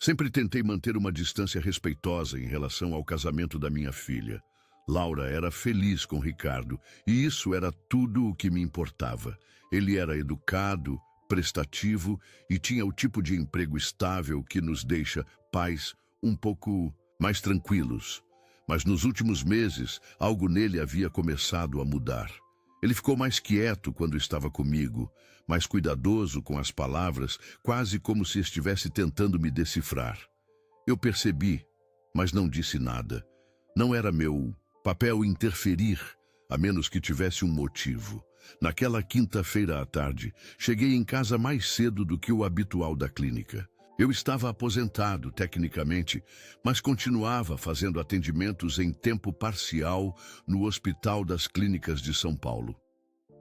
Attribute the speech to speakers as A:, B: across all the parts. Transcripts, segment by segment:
A: Sempre tentei manter uma distância respeitosa em relação ao casamento da minha filha. Laura era feliz com Ricardo, e isso era tudo o que me importava. Ele era educado, prestativo e tinha o tipo de emprego estável que nos deixa pais um pouco mais tranquilos. Mas nos últimos meses, algo nele havia começado a mudar. Ele ficou mais quieto quando estava comigo, mais cuidadoso com as palavras, quase como se estivesse tentando me decifrar. Eu percebi, mas não disse nada. Não era meu papel interferir, a menos que tivesse um motivo. Naquela quinta-feira à tarde, cheguei em casa mais cedo do que o habitual da clínica. Eu estava aposentado, tecnicamente, mas continuava fazendo atendimentos em tempo parcial no Hospital das Clínicas de São Paulo.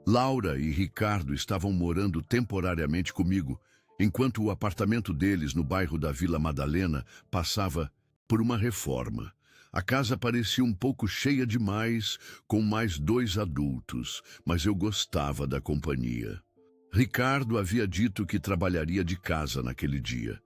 A: Laura e Ricardo estavam morando temporariamente comigo, enquanto o apartamento deles no bairro da Vila Madalena passava por uma reforma. A casa parecia um pouco cheia demais, com mais 2 adultos, mas eu gostava da companhia. Ricardo havia dito que trabalharia de casa naquele dia.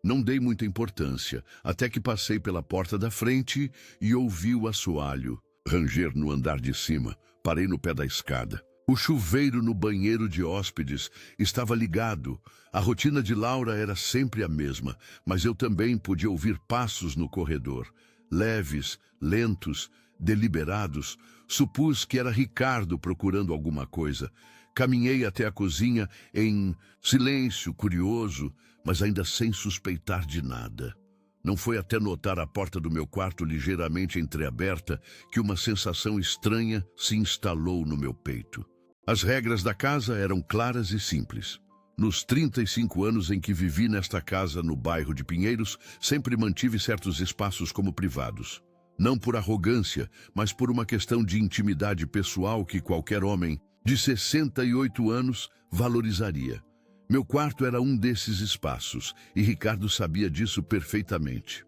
A: Não dei muita importância, até que passei pela porta da frente e ouvi o assoalho ranger no andar de cima. Parei no pé da escada. O chuveiro no banheiro de hóspedes estava ligado. A rotina de Laura era sempre a mesma, mas eu também podia ouvir passos no corredor. Leves, lentos, deliberados. Supus que era Ricardo procurando alguma coisa. Caminhei até a cozinha em silêncio, curioso, mas ainda sem suspeitar de nada. Não foi até notar a porta do meu quarto ligeiramente entreaberta que uma sensação estranha se instalou no meu peito. As regras da casa eram claras e simples. Nos 35 anos em que vivi nesta casa no bairro de Pinheiros, sempre mantive certos espaços como privados. Não por arrogância, mas por uma questão de intimidade pessoal que qualquer homem de 68 anos valorizaria. Meu quarto era um desses espaços, e Ricardo sabia disso perfeitamente.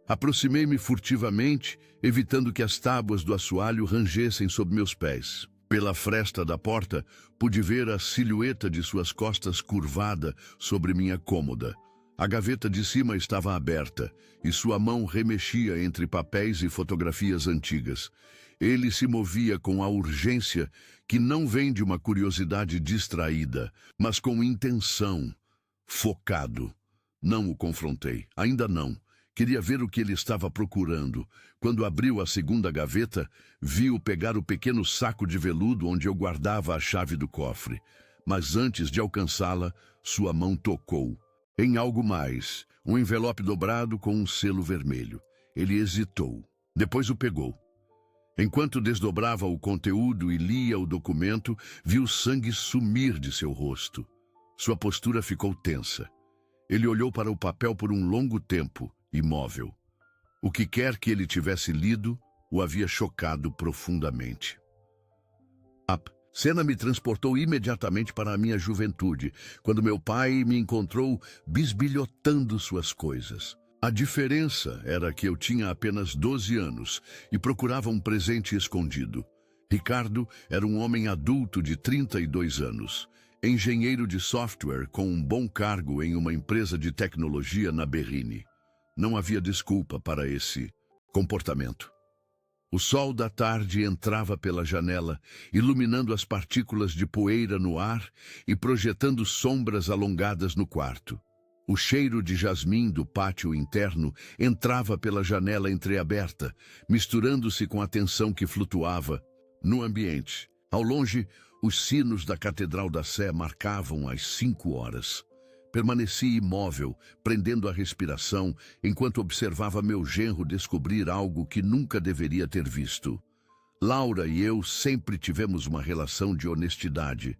A: Aproximei-me furtivamente, evitando que as tábuas do assoalho rangessem sob meus pés. Pela fresta da porta, pude ver a silhueta de suas costas curvada sobre minha cômoda. A gaveta de cima estava aberta, e sua mão remexia entre papéis e fotografias antigas. Ele se movia com a urgência que não vem de uma curiosidade distraída, mas com intenção, focado. Não o confrontei, ainda não. Queria ver o que ele estava procurando. Quando abriu a segunda gaveta, vi-o pegar o pequeno saco de veludo onde eu guardava a chave do cofre. Mas antes de alcançá-la, sua mão tocou em algo mais, um envelope dobrado com um selo vermelho. Ele hesitou. Depois o pegou. Enquanto desdobrava o conteúdo e lia o documento, vi o sangue sumir de seu rosto. Sua postura ficou tensa. Ele olhou para o papel por um longo tempo, imóvel. O que quer que ele tivesse lido o havia chocado profundamente. A cena me transportou imediatamente para a minha juventude, quando meu pai me encontrou bisbilhotando suas coisas. A diferença era que eu tinha apenas 12 anos e procurava um presente escondido. Ricardo era um homem adulto de 32 anos, engenheiro de software com um bom cargo em uma empresa de tecnologia na Berrini. Não havia desculpa para esse comportamento. O sol da tarde entrava pela janela, iluminando as partículas de poeira no ar e projetando sombras alongadas no quarto. O cheiro de jasmim do pátio interno entrava pela janela entreaberta, misturando-se com a tensão que flutuava no ambiente. Ao longe, os sinos da Catedral da Sé marcavam as 5 horas. Permaneci imóvel, prendendo a respiração, enquanto observava meu genro descobrir algo que nunca deveria ter visto. Laura e eu sempre tivemos uma relação de honestidade,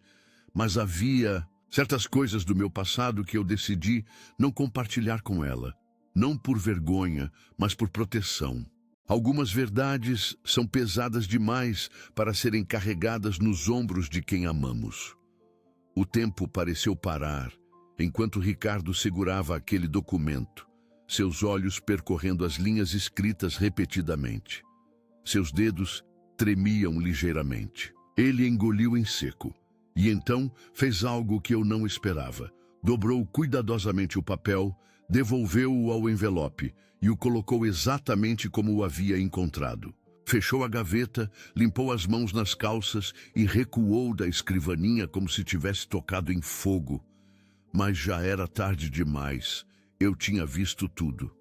A: mas havia certas coisas do meu passado que eu decidi não compartilhar com ela. Não por vergonha, mas por proteção. Algumas verdades são pesadas demais para serem carregadas nos ombros de quem amamos. O tempo pareceu parar, enquanto Ricardo segurava aquele documento, seus olhos percorrendo as linhas escritas repetidamente. Seus dedos tremiam ligeiramente. Ele engoliu em seco, e então fez algo que eu não esperava. Dobrou cuidadosamente o papel, Devolveu-o ao envelope e o colocou exatamente como o havia encontrado. Fechou a gaveta, limpou as mãos nas calças e recuou da escrivaninha como se tivesse tocado em fogo. Mas já era tarde demais. Eu tinha visto tudo.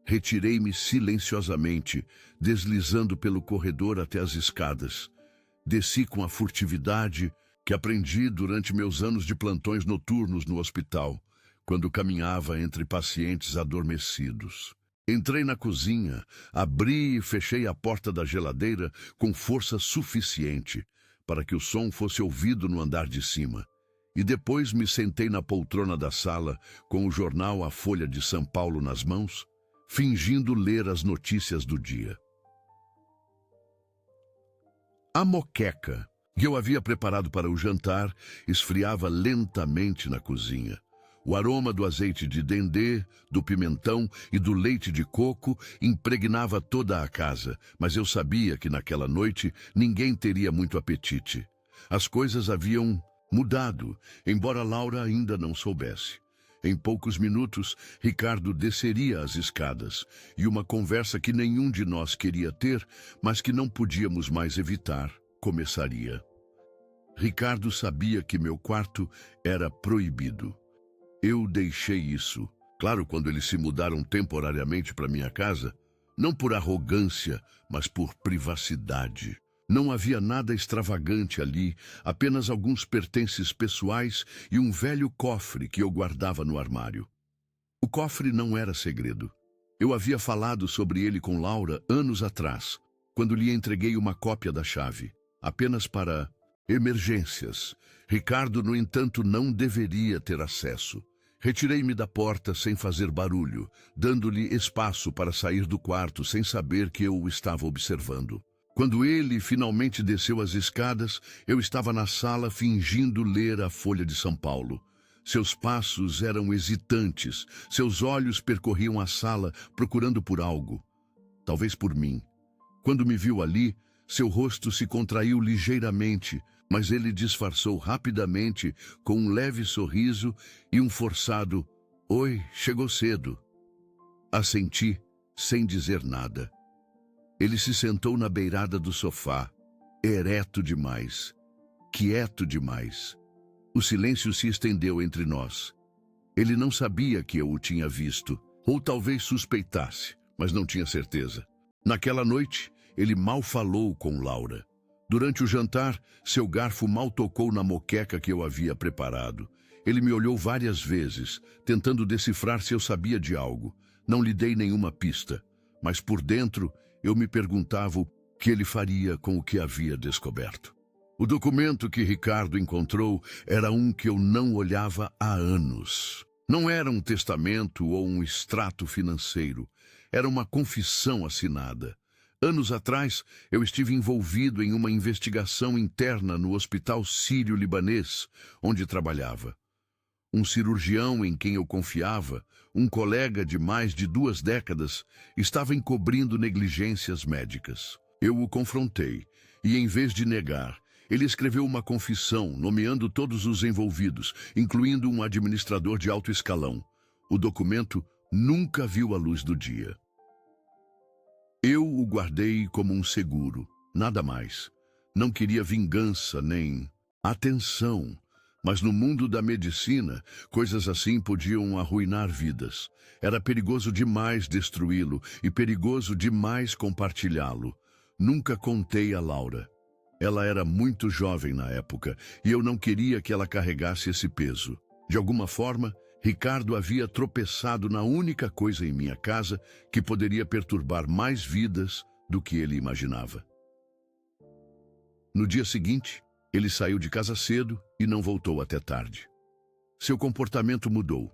A: Retirei-me silenciosamente, deslizando pelo corredor até as escadas. Desci com a furtividade que aprendi durante meus anos de plantões noturnos no hospital, quando caminhava entre pacientes adormecidos. Entrei na cozinha, abri e fechei a porta da geladeira com força suficiente para que o som fosse ouvido no andar de cima. E depois me sentei na poltrona da sala com o jornal A Folha de São Paulo nas mãos, fingindo ler as notícias do dia. A moqueca que eu havia preparado para o jantar esfriava lentamente na cozinha. O aroma do azeite de dendê, do pimentão e do leite de coco impregnava toda a casa, mas eu sabia que naquela noite ninguém teria muito apetite. As coisas haviam mudado, embora Laura ainda não soubesse. Em poucos minutos, Ricardo desceria as escadas, e uma conversa que nenhum de nós queria ter, mas que não podíamos mais evitar, começaria. Ricardo sabia que meu quarto era proibido. Eu deixei isso, claro, quando eles se mudaram temporariamente para minha casa, não por arrogância, mas por privacidade. Não havia nada extravagante ali, apenas alguns pertences pessoais e um velho cofre que eu guardava no armário. O cofre não era segredo. Eu havia falado sobre ele com Laura anos atrás, quando lhe entreguei uma cópia da chave, apenas para emergências. Ricardo, no entanto, não deveria ter acesso. Retirei-me da porta sem fazer barulho, dando-lhe espaço para sair do quarto sem saber que eu o estava observando. Quando ele finalmente desceu as escadas, eu estava na sala fingindo ler a Folha de São Paulo. Seus passos eram hesitantes, seus olhos percorriam a sala procurando por algo. Talvez por mim. Quando me viu ali, seu rosto se contraiu ligeiramente, mas ele disfarçou rapidamente com um leve sorriso e um forçado "Oi, chegou cedo". Assenti, sem dizer nada. Ele se sentou na beirada do sofá, ereto demais, quieto demais. O silêncio se estendeu entre nós. Ele não sabia que eu o tinha visto, ou talvez suspeitasse, mas não tinha certeza. Naquela noite, ele mal falou com Laura. Durante o jantar, seu garfo mal tocou na moqueca que eu havia preparado. Ele me olhou várias vezes, tentando decifrar se eu sabia de algo. Não lhe dei nenhuma pista, mas por dentro eu me perguntava o que ele faria com o que havia descoberto. O documento que Ricardo encontrou era um que eu não olhava há anos. Não era um testamento ou um extrato financeiro. Era uma confissão assinada. Anos atrás, eu estive envolvido em uma investigação interna no Hospital Sírio-Libanês, onde trabalhava. Um cirurgião em quem eu confiava, um colega de mais de 2 décadas, estava encobrindo negligências médicas. Eu o confrontei, e em vez de negar, ele escreveu uma confissão, nomeando todos os envolvidos, incluindo um administrador de alto escalão. O documento nunca viu a luz do dia. Eu o guardei como um seguro, nada mais. Não queria vingança nem atenção, mas no mundo da medicina, coisas assim podiam arruinar vidas. Era perigoso demais destruí-lo e perigoso demais compartilhá-lo. Nunca contei a Laura. Ela era muito jovem na época e eu não queria que ela carregasse esse peso. De alguma forma, Ricardo havia tropeçado na única coisa em minha casa que poderia perturbar mais vidas do que ele imaginava. No dia seguinte, ele saiu de casa cedo e não voltou até tarde. Seu comportamento mudou.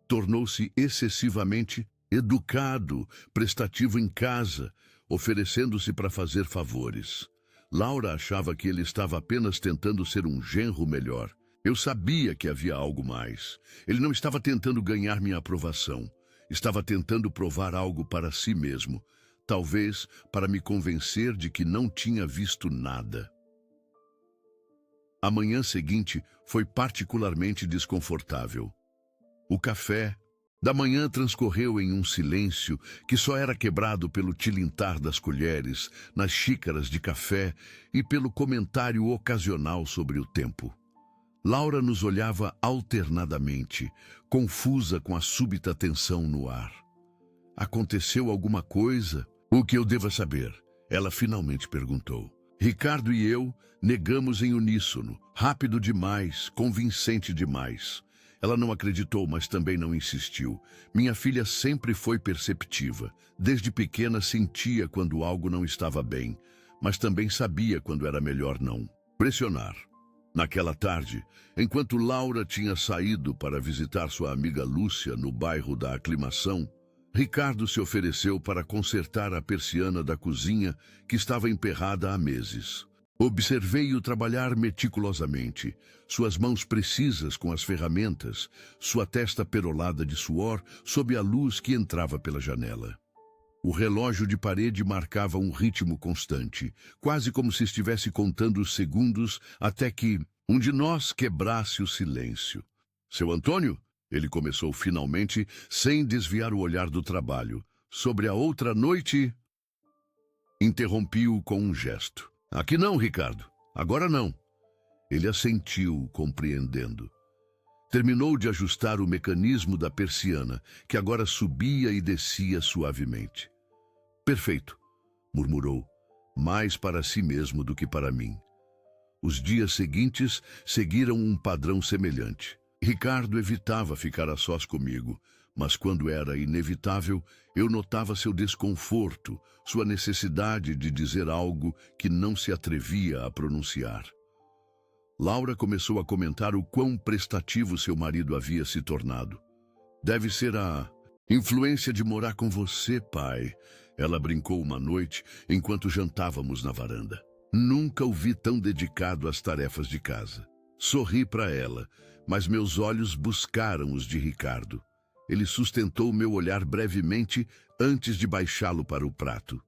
A: Tornou-se excessivamente educado, prestativo em casa, oferecendo-se para fazer favores. Laura achava que ele estava apenas tentando ser um genro melhor. Eu sabia que havia algo mais. Ele não estava tentando ganhar minha aprovação. Estava tentando provar algo para si mesmo. Talvez para me convencer de que não tinha visto nada. A manhã seguinte foi particularmente desconfortável. O café, Da manhã transcorreu em um silêncio que só era quebrado pelo tilintar das colheres nas xícaras de café e pelo comentário ocasional sobre o tempo. Laura nos olhava alternadamente, confusa com a súbita tensão no ar. Aconteceu alguma coisa? O que eu deva saber? Ela finalmente perguntou. Ricardo e eu negamos em uníssono, rápido demais, convincente demais. Ela não acreditou, mas também não insistiu. Minha filha sempre foi perceptiva. Desde pequena sentia quando algo não estava bem, mas também sabia quando era melhor não pressionar. Naquela tarde, enquanto Laura tinha saído para visitar sua amiga Lúcia no bairro da Aclimação, Ricardo se ofereceu para consertar a persiana da cozinha que estava emperrada há meses. Observei-o trabalhar meticulosamente, suas mãos precisas com as ferramentas, sua testa perolada de suor sob a luz que entrava pela janela. O relógio de parede marcava um ritmo constante, quase como se estivesse contando os segundos até que um de nós quebrasse o silêncio. Seu Antônio? Ele começou finalmente, sem desviar o olhar do trabalho. Sobre a outra noite... Interrompi-o com um gesto. Aqui não, Ricardo. Agora não. Ele assentiu, compreendendo. Terminou de ajustar o mecanismo da persiana, que agora subia e descia suavemente. Perfeito, murmurou, mais para si mesmo do que para mim. Os dias seguintes seguiram um padrão semelhante. Ricardo evitava ficar a sós comigo, mas quando era inevitável, eu notava seu desconforto, sua necessidade de dizer algo que não se atrevia a pronunciar. Laura começou a comentar o quão prestativo seu marido havia se tornado. Deve ser a influência de morar com você, pai. Ela brincou uma noite enquanto jantávamos na varanda. Nunca o vi tão dedicado às tarefas de casa. Sorri para ela, mas meus olhos buscaram os de Ricardo. Ele sustentou meu olhar brevemente antes de baixá-lo para o prato.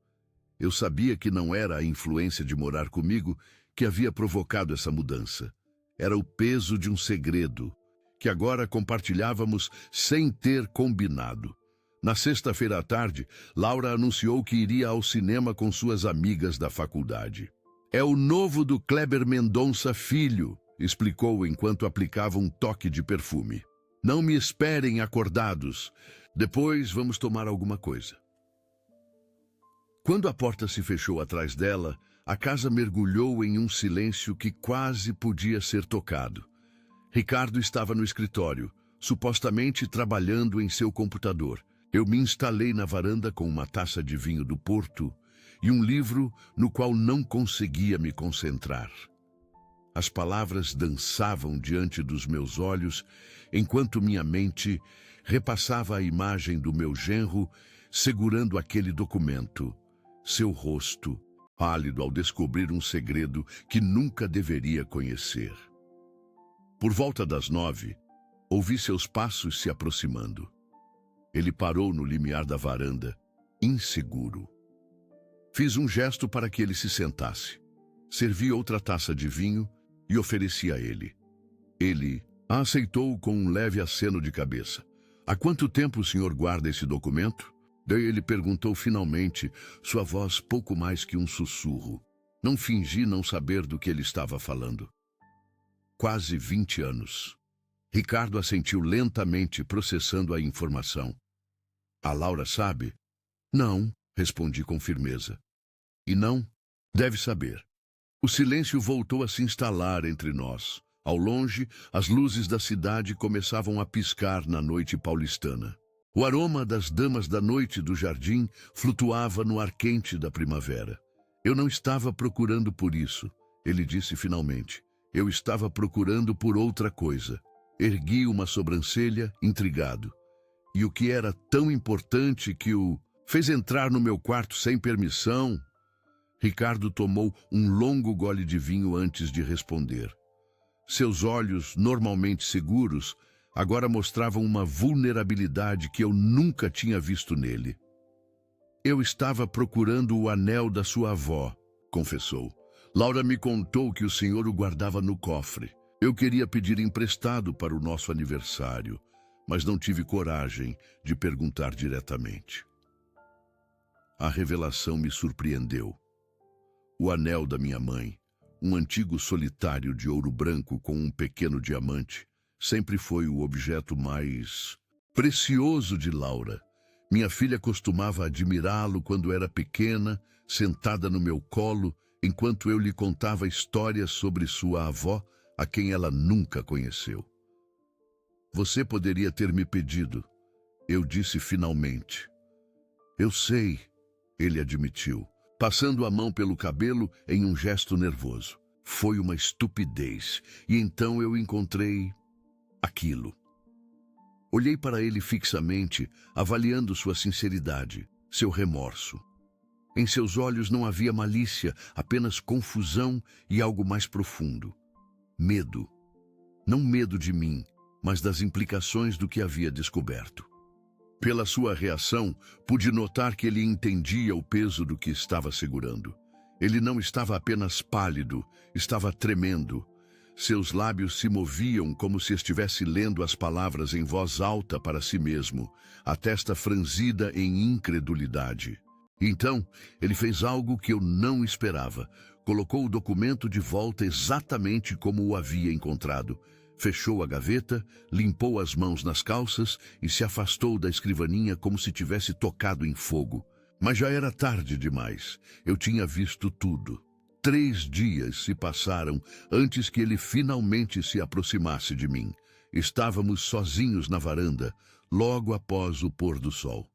A: Eu sabia que não era a influência de morar comigo que havia provocado essa mudança. Era o peso de um segredo, que agora compartilhávamos sem ter combinado. Na sexta-feira à tarde, Laura anunciou que iria ao cinema com suas amigas da faculdade. É o novo do Kleber Mendonça Filho, explicou enquanto aplicava um toque de perfume. Não me esperem acordados. Depois vamos tomar alguma coisa. Quando a porta se fechou atrás dela, a casa mergulhou em um silêncio que quase podia ser tocado. Ricardo estava no escritório, supostamente trabalhando em seu computador. Eu me instalei na varanda com uma taça de vinho do Porto e um livro no qual não conseguia me concentrar. As palavras dançavam diante dos meus olhos, enquanto minha mente repassava a imagem do meu genro segurando aquele documento. Seu rosto, pálido ao descobrir um segredo que nunca deveria conhecer. Por volta das 9, ouvi seus passos se aproximando. Ele parou no limiar da varanda, inseguro. Fiz um gesto para que ele se sentasse. Servi outra taça de vinho e ofereci a ele. Ele a aceitou com um leve aceno de cabeça. Há quanto tempo o senhor guarda esse documento? Daí ele perguntou finalmente, sua voz pouco mais que um sussurro. Não fingi não saber do que ele estava falando. Quase 20 anos. Ricardo assentiu lentamente, processando a informação. A Laura sabe? Não, respondi com firmeza. E não? Deve saber. O silêncio voltou a se instalar entre nós. Ao longe, as luzes da cidade começavam a piscar na noite paulistana. O aroma das damas da noite do jardim flutuava no ar quente da primavera. Eu não estava procurando por isso, ele disse finalmente. Eu estava procurando por outra coisa. Ergui uma sobrancelha, intrigado. E o que era tão importante que o fez entrar no meu quarto sem permissão? Ricardo tomou um longo gole de vinho antes de responder. Seus olhos, normalmente seguros, agora mostravam uma vulnerabilidade que eu nunca tinha visto nele. Eu estava procurando o anel da sua avó, confessou. Laura me contou que o senhor o guardava no cofre. Eu queria pedir emprestado para o nosso aniversário, mas não tive coragem de perguntar diretamente. A revelação me surpreendeu. O anel da minha mãe, um antigo solitário de ouro branco com um pequeno diamante, sempre foi o objeto mais precioso de Laura. Minha filha costumava admirá-lo quando era pequena, sentada no meu colo, enquanto eu lhe contava histórias sobre sua avó, a quem ela nunca conheceu. Você poderia ter me pedido, eu disse finalmente. Eu sei, ele admitiu, passando a mão pelo cabelo em um gesto nervoso. Foi uma estupidez, e então eu encontrei aquilo. Olhei para ele fixamente, avaliando sua sinceridade, seu remorso. Em seus olhos não havia malícia, apenas confusão e algo mais profundo. Medo. Não medo de mim, mas das implicações do que havia descoberto. Pela sua reação, pude notar que ele entendia o peso do que estava segurando. Ele não estava apenas pálido, estava tremendo. Seus lábios se moviam como se estivesse lendo as palavras em voz alta para si mesmo, a testa franzida em incredulidade. Então, ele fez algo que eu não esperava. Colocou o documento de volta exatamente como o havia encontrado. Fechou a gaveta, limpou as mãos nas calças e se afastou da escrivaninha como se tivesse tocado em fogo. Mas já era tarde demais. Eu tinha visto tudo. 3 dias se passaram antes que ele finalmente se aproximasse de mim. Estávamos sozinhos na varanda, logo após o pôr do sol.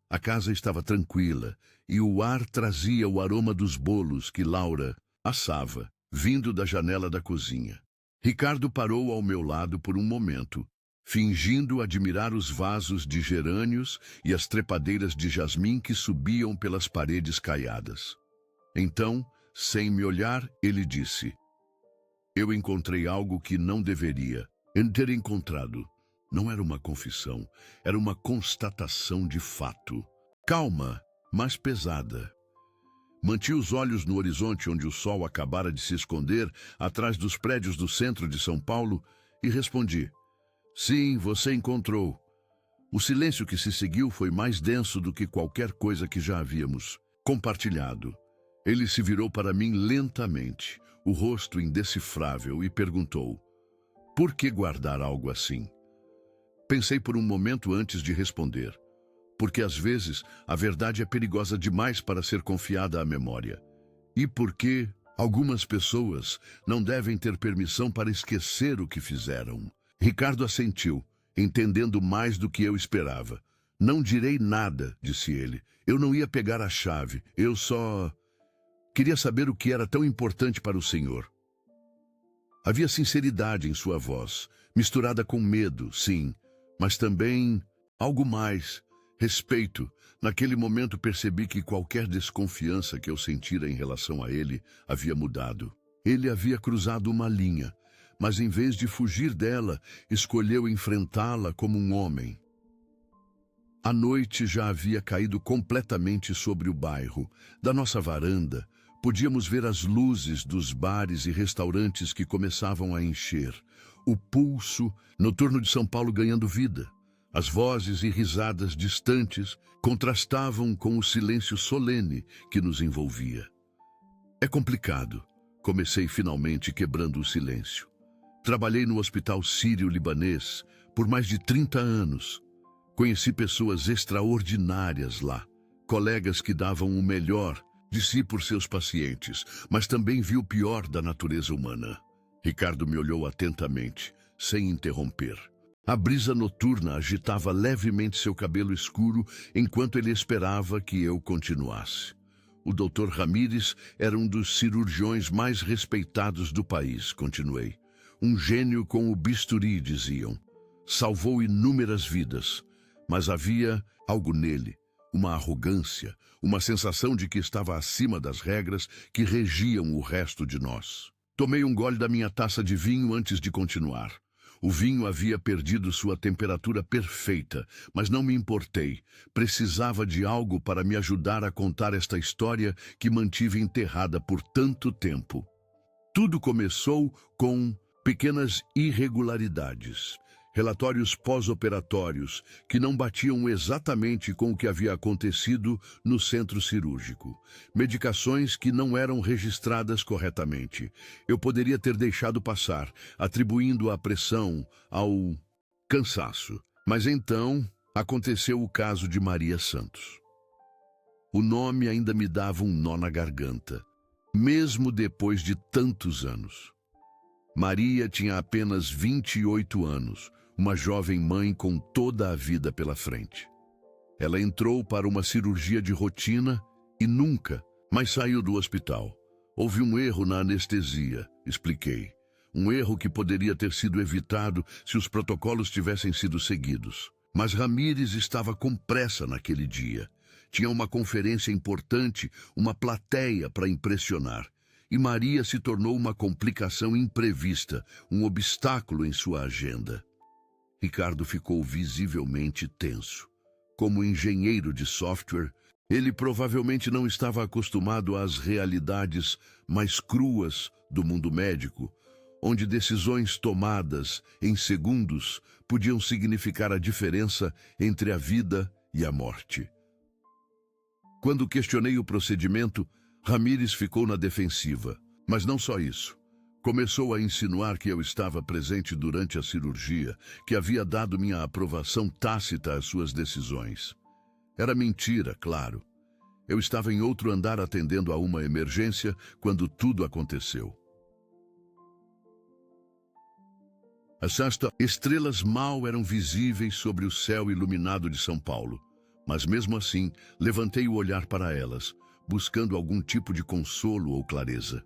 A: A casa estava tranquila e o ar trazia o aroma dos bolos que Laura assava, vindo da janela da cozinha. Ricardo parou ao meu lado por um momento, fingindo admirar os vasos de gerânios e as trepadeiras de jasmim que subiam pelas paredes caiadas. Então, sem me olhar, ele disse: eu encontrei algo que não deveria ter encontrado. Não era uma confissão, era uma constatação de fato. Calma, mas pesada. Manti os olhos no horizonte onde o sol acabara de se esconder atrás dos prédios do centro de São Paulo e respondi: sim, você encontrou. O silêncio que se seguiu foi mais denso do que qualquer coisa que já havíamos compartilhado. Ele se virou para mim lentamente, o rosto indecifrável, e perguntou: por que guardar algo assim? Pensei por um momento antes de responder. Porque às vezes a verdade é perigosa demais para ser confiada à memória. E porque algumas pessoas não devem ter permissão para esquecer o que fizeram. Ricardo assentiu, entendendo mais do que eu esperava. Não direi nada, disse ele. Eu não ia pegar a chave, eu só queria saber o que era tão importante para o senhor. Havia sinceridade em sua voz, misturada com medo, sim, mas também algo mais. Respeito. Naquele momento percebi que qualquer desconfiança que eu sentira em relação a ele havia mudado. Ele havia cruzado uma linha, mas em vez de fugir dela, escolheu enfrentá-la como um homem. A noite já havia caído completamente sobre o bairro. Da nossa varanda, podíamos ver as luzes dos bares e restaurantes que começavam a encher. O pulso noturno de São Paulo ganhando vida. As vozes e risadas distantes contrastavam com o silêncio solene que nos envolvia. É complicado, comecei finalmente quebrando o silêncio. Trabalhei no Hospital Sírio-Libanês por mais de 30 anos. Conheci pessoas extraordinárias lá, colegas que davam o melhor de si por seus pacientes, mas também vi o pior da natureza humana. Ricardo me olhou atentamente, sem interromper. A brisa noturna agitava levemente seu cabelo escuro enquanto ele esperava que eu continuasse. O Dr. Ramírez era um dos cirurgiões mais respeitados do país, continuei. Um gênio com o bisturi, diziam. Salvou inúmeras vidas, mas havia algo nele, uma arrogância, uma sensação de que estava acima das regras que regiam o resto de nós. Tomei um gole da minha taça de vinho antes de continuar. O vinho havia perdido sua temperatura perfeita, mas não me importei. Precisava de algo para me ajudar a contar esta história que mantive enterrada por tanto tempo. Tudo começou com pequenas irregularidades. Relatórios pós-operatórios que não batiam exatamente com o que havia acontecido no centro cirúrgico. Medicações que não eram registradas corretamente. Eu poderia ter deixado passar, atribuindo a pressão ao cansaço. Mas então aconteceu o caso de Maria Santos. O nome ainda me dava um nó na garganta, mesmo depois de tantos anos. Maria tinha apenas 28 anos, uma jovem mãe com toda a vida pela frente. Ela entrou para uma cirurgia de rotina e nunca mais saiu do hospital. Houve um erro na anestesia, expliquei. Um erro que poderia ter sido evitado se os protocolos tivessem sido seguidos. Mas Ramírez estava com pressa naquele dia. Tinha uma conferência importante, uma plateia para impressionar. E Maria se tornou uma complicação imprevista, um obstáculo em sua agenda. Ricardo ficou visivelmente tenso. Como engenheiro de software, ele provavelmente não estava acostumado às realidades mais cruas do mundo médico, onde decisões tomadas em segundos podiam significar a diferença entre a vida e a morte. Quando questionei o procedimento, Ramírez ficou na defensiva. Mas não só isso. Começou a insinuar que eu estava presente durante a cirurgia, que havia dado minha aprovação tácita às suas decisões. Era mentira, claro. Eu estava em outro andar atendendo a uma emergência quando tudo aconteceu. As estrelas mal eram visíveis sobre o céu iluminado de São Paulo, mas mesmo assim levantei o olhar para elas, buscando algum tipo de consolo ou clareza.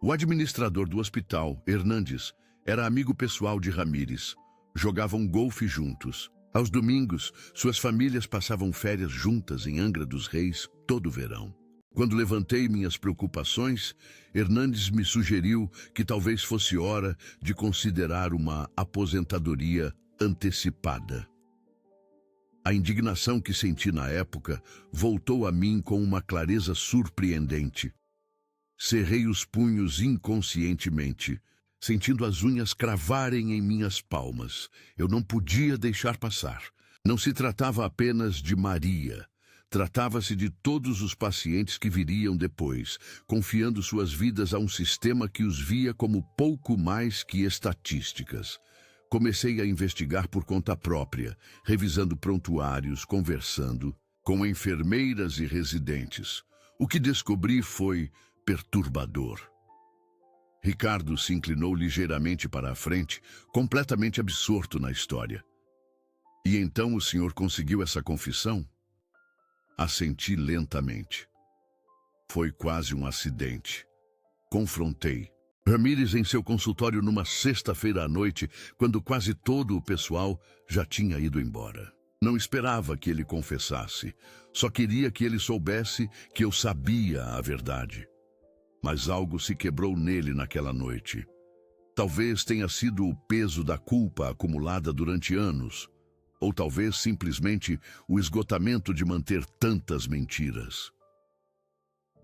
A: O administrador do hospital, Hernandes, era amigo pessoal de Ramírez. Jogavam golfe juntos. Aos domingos, suas famílias passavam férias juntas em Angra dos Reis todo o verão. Quando levantei minhas preocupações, Hernandes me sugeriu que talvez fosse hora de considerar uma aposentadoria antecipada. A indignação que senti na época voltou a mim com uma clareza surpreendente. Cerrei os punhos inconscientemente, sentindo as unhas cravarem em minhas palmas. Eu não podia deixar passar. Não se tratava apenas de Maria. Tratava-se de todos os pacientes que viriam depois, confiando suas vidas a um sistema que os via como pouco mais que estatísticas. Comecei a investigar por conta própria, revisando prontuários, conversando com enfermeiras e residentes. O que descobri foi perturbador. Ricardo se inclinou ligeiramente para a frente, completamente absorto na história. E então o senhor conseguiu essa confissão? Assenti lentamente. Foi quase um acidente. Confrontei Ramírez em seu consultório numa sexta-feira à noite, quando quase todo o pessoal já tinha ido embora. Não esperava que ele confessasse, só queria que ele soubesse que eu sabia a verdade. Mas algo se quebrou nele naquela noite. Talvez tenha sido o peso da culpa acumulada durante anos, ou talvez simplesmente o esgotamento de manter tantas mentiras.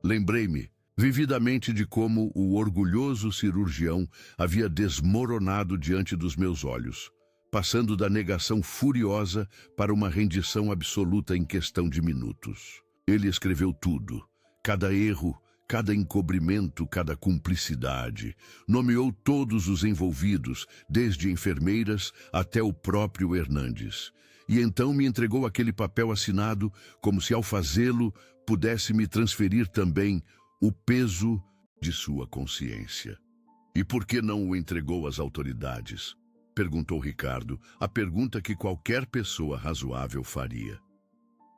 A: Lembrei-me vividamente de como o orgulhoso cirurgião havia desmoronado diante dos meus olhos, passando da negação furiosa para uma rendição absoluta em questão de minutos. Ele escreveu tudo, cada erro, cada encobrimento, cada cumplicidade. Nomeou todos os envolvidos, desde enfermeiras até o próprio Hernandes. E então me entregou aquele papel assinado, como se ao fazê-lo pudesse me transferir também o peso de sua consciência. E por que não o entregou às autoridades? Perguntou Ricardo, a pergunta que qualquer pessoa razoável faria.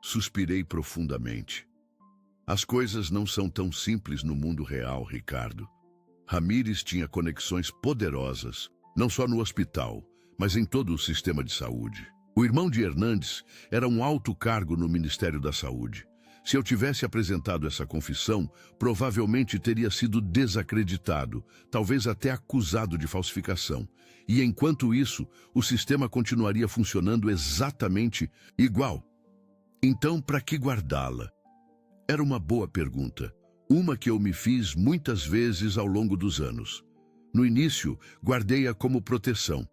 A: Suspirei profundamente. As coisas não são tão simples no mundo real, Ricardo. Ramírez tinha conexões poderosas, não só no hospital, mas em todo o sistema de saúde. O irmão de Hernandes era um alto cargo no Ministério da Saúde. Se eu tivesse apresentado essa confissão, provavelmente teria sido desacreditado, talvez até acusado de falsificação. E enquanto isso, o sistema continuaria funcionando exatamente igual. Então, para que guardá-la? Era uma boa pergunta, uma que eu me fiz muitas vezes ao longo dos anos. No início, guardei-a como proteção,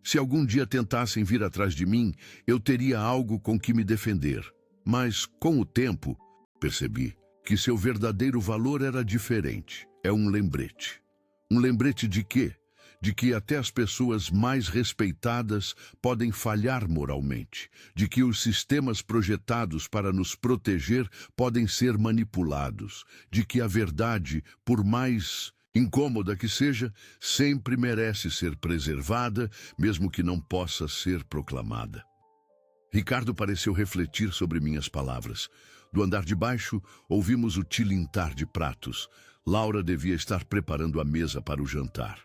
A: Se algum dia tentassem vir atrás de mim, eu teria algo com que me defender. Mas, com o tempo, percebi que seu verdadeiro valor era diferente. É um lembrete. Um lembrete de quê? De que até as pessoas mais respeitadas podem falhar moralmente, de que os sistemas projetados para nos proteger podem ser manipulados, de que a verdade, por mais incômoda que seja, sempre merece ser preservada, mesmo que não possa ser proclamada. Ricardo pareceu refletir sobre minhas palavras. Do andar de baixo, ouvimos o tilintar de pratos. Laura devia estar preparando a mesa para o jantar.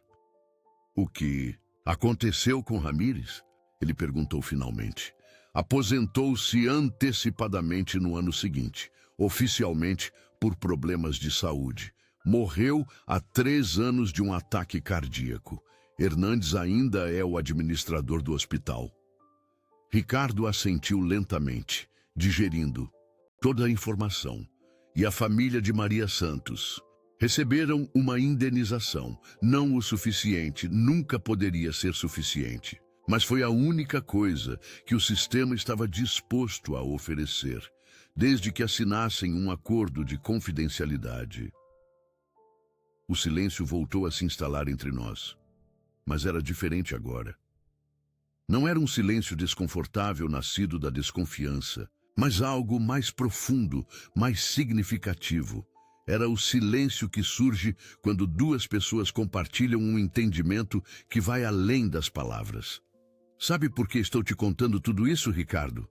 A: O que aconteceu com Ramírez? Ele perguntou finalmente. Aposentou-se antecipadamente no ano seguinte, oficialmente por problemas de saúde. Morreu há 3 anos de um ataque cardíaco. Hernandes ainda é o administrador do hospital. Ricardo assentiu lentamente, digerindo toda a informação. E a família de Maria Santos receberam uma indenização, não o suficiente, nunca poderia ser suficiente. Mas foi a única coisa que o sistema estava disposto a oferecer, desde que assinassem um acordo de confidencialidade. O silêncio voltou a se instalar entre nós, mas era diferente agora. Não era um silêncio desconfortável nascido da desconfiança, mas algo mais profundo, mais significativo. Era o silêncio que surge quando 2 pessoas compartilham um entendimento que vai além das palavras. Sabe por que estou te contando tudo isso, Ricardo?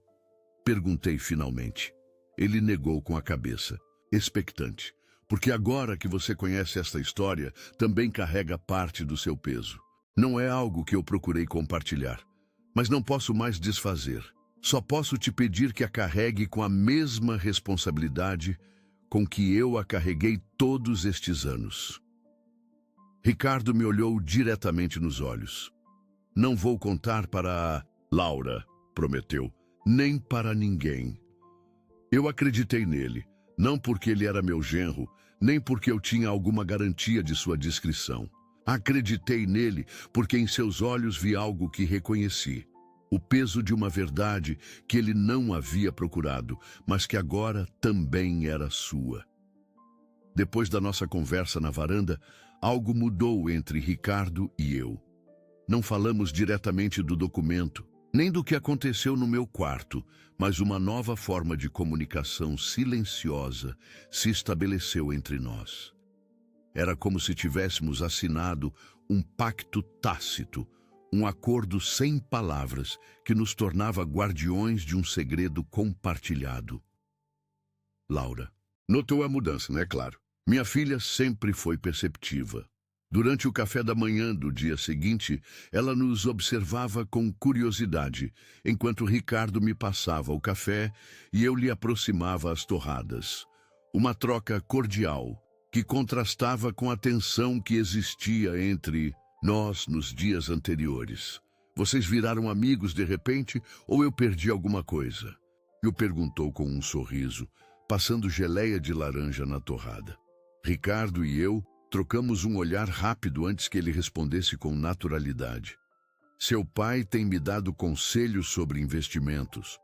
A: Perguntei finalmente. Ele negou com a cabeça, expectante, porque agora que você conhece esta história, também carrega parte do seu peso. Não é algo que eu procurei compartilhar, mas não posso mais desfazer. Só posso te pedir que a carregue com a mesma responsabilidade com que eu a carreguei todos estes anos. Ricardo me olhou diretamente nos olhos. Não vou contar para a Laura, prometeu, nem para ninguém. Eu acreditei nele, não porque ele era meu genro, nem porque eu tinha alguma garantia de sua discrição. Acreditei nele porque em seus olhos vi algo que reconheci. O peso de uma verdade que ele não havia procurado, mas que agora também era sua. Depois da nossa conversa na varanda, algo mudou entre Ricardo e eu. Não falamos diretamente do documento, nem do que aconteceu no meu quarto, mas uma nova forma de comunicação silenciosa se estabeleceu entre nós. Era como se tivéssemos assinado um pacto tácito, um acordo sem palavras que nos tornava guardiões de um segredo compartilhado. Laura. Notou a mudança, não é claro? Minha filha sempre foi perceptiva. Durante o café da manhã do dia seguinte, ela nos observava com curiosidade, enquanto Ricardo me passava o café e eu lhe aproximava as torradas. Uma troca cordial, que contrastava com a tensão que existia entre nós nos dias anteriores. Vocês viraram amigos de repente ou eu perdi alguma coisa? Eu perguntou com um sorriso, passando geleia de laranja na torrada. Ricardo e eu trocamos um olhar rápido antes que ele respondesse com naturalidade. Seu pai tem me dado conselhos sobre investimentos.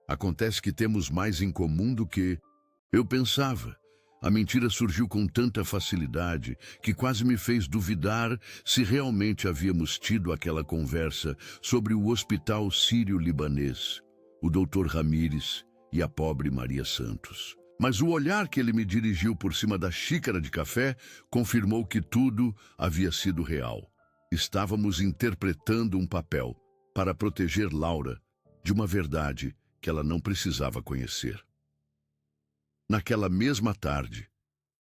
A: Acontece que temos mais em comum do que eu pensava. A mentira surgiu com tanta facilidade que quase me fez duvidar se realmente havíamos tido aquela conversa sobre o hospital sírio-libanês, o Dr. Ramírez e a pobre Maria Santos. Mas o olhar que ele me dirigiu por cima da xícara de café confirmou que tudo havia sido real. Estávamos interpretando um papel para proteger Laura de uma verdade que ela não precisava conhecer. Naquela mesma tarde,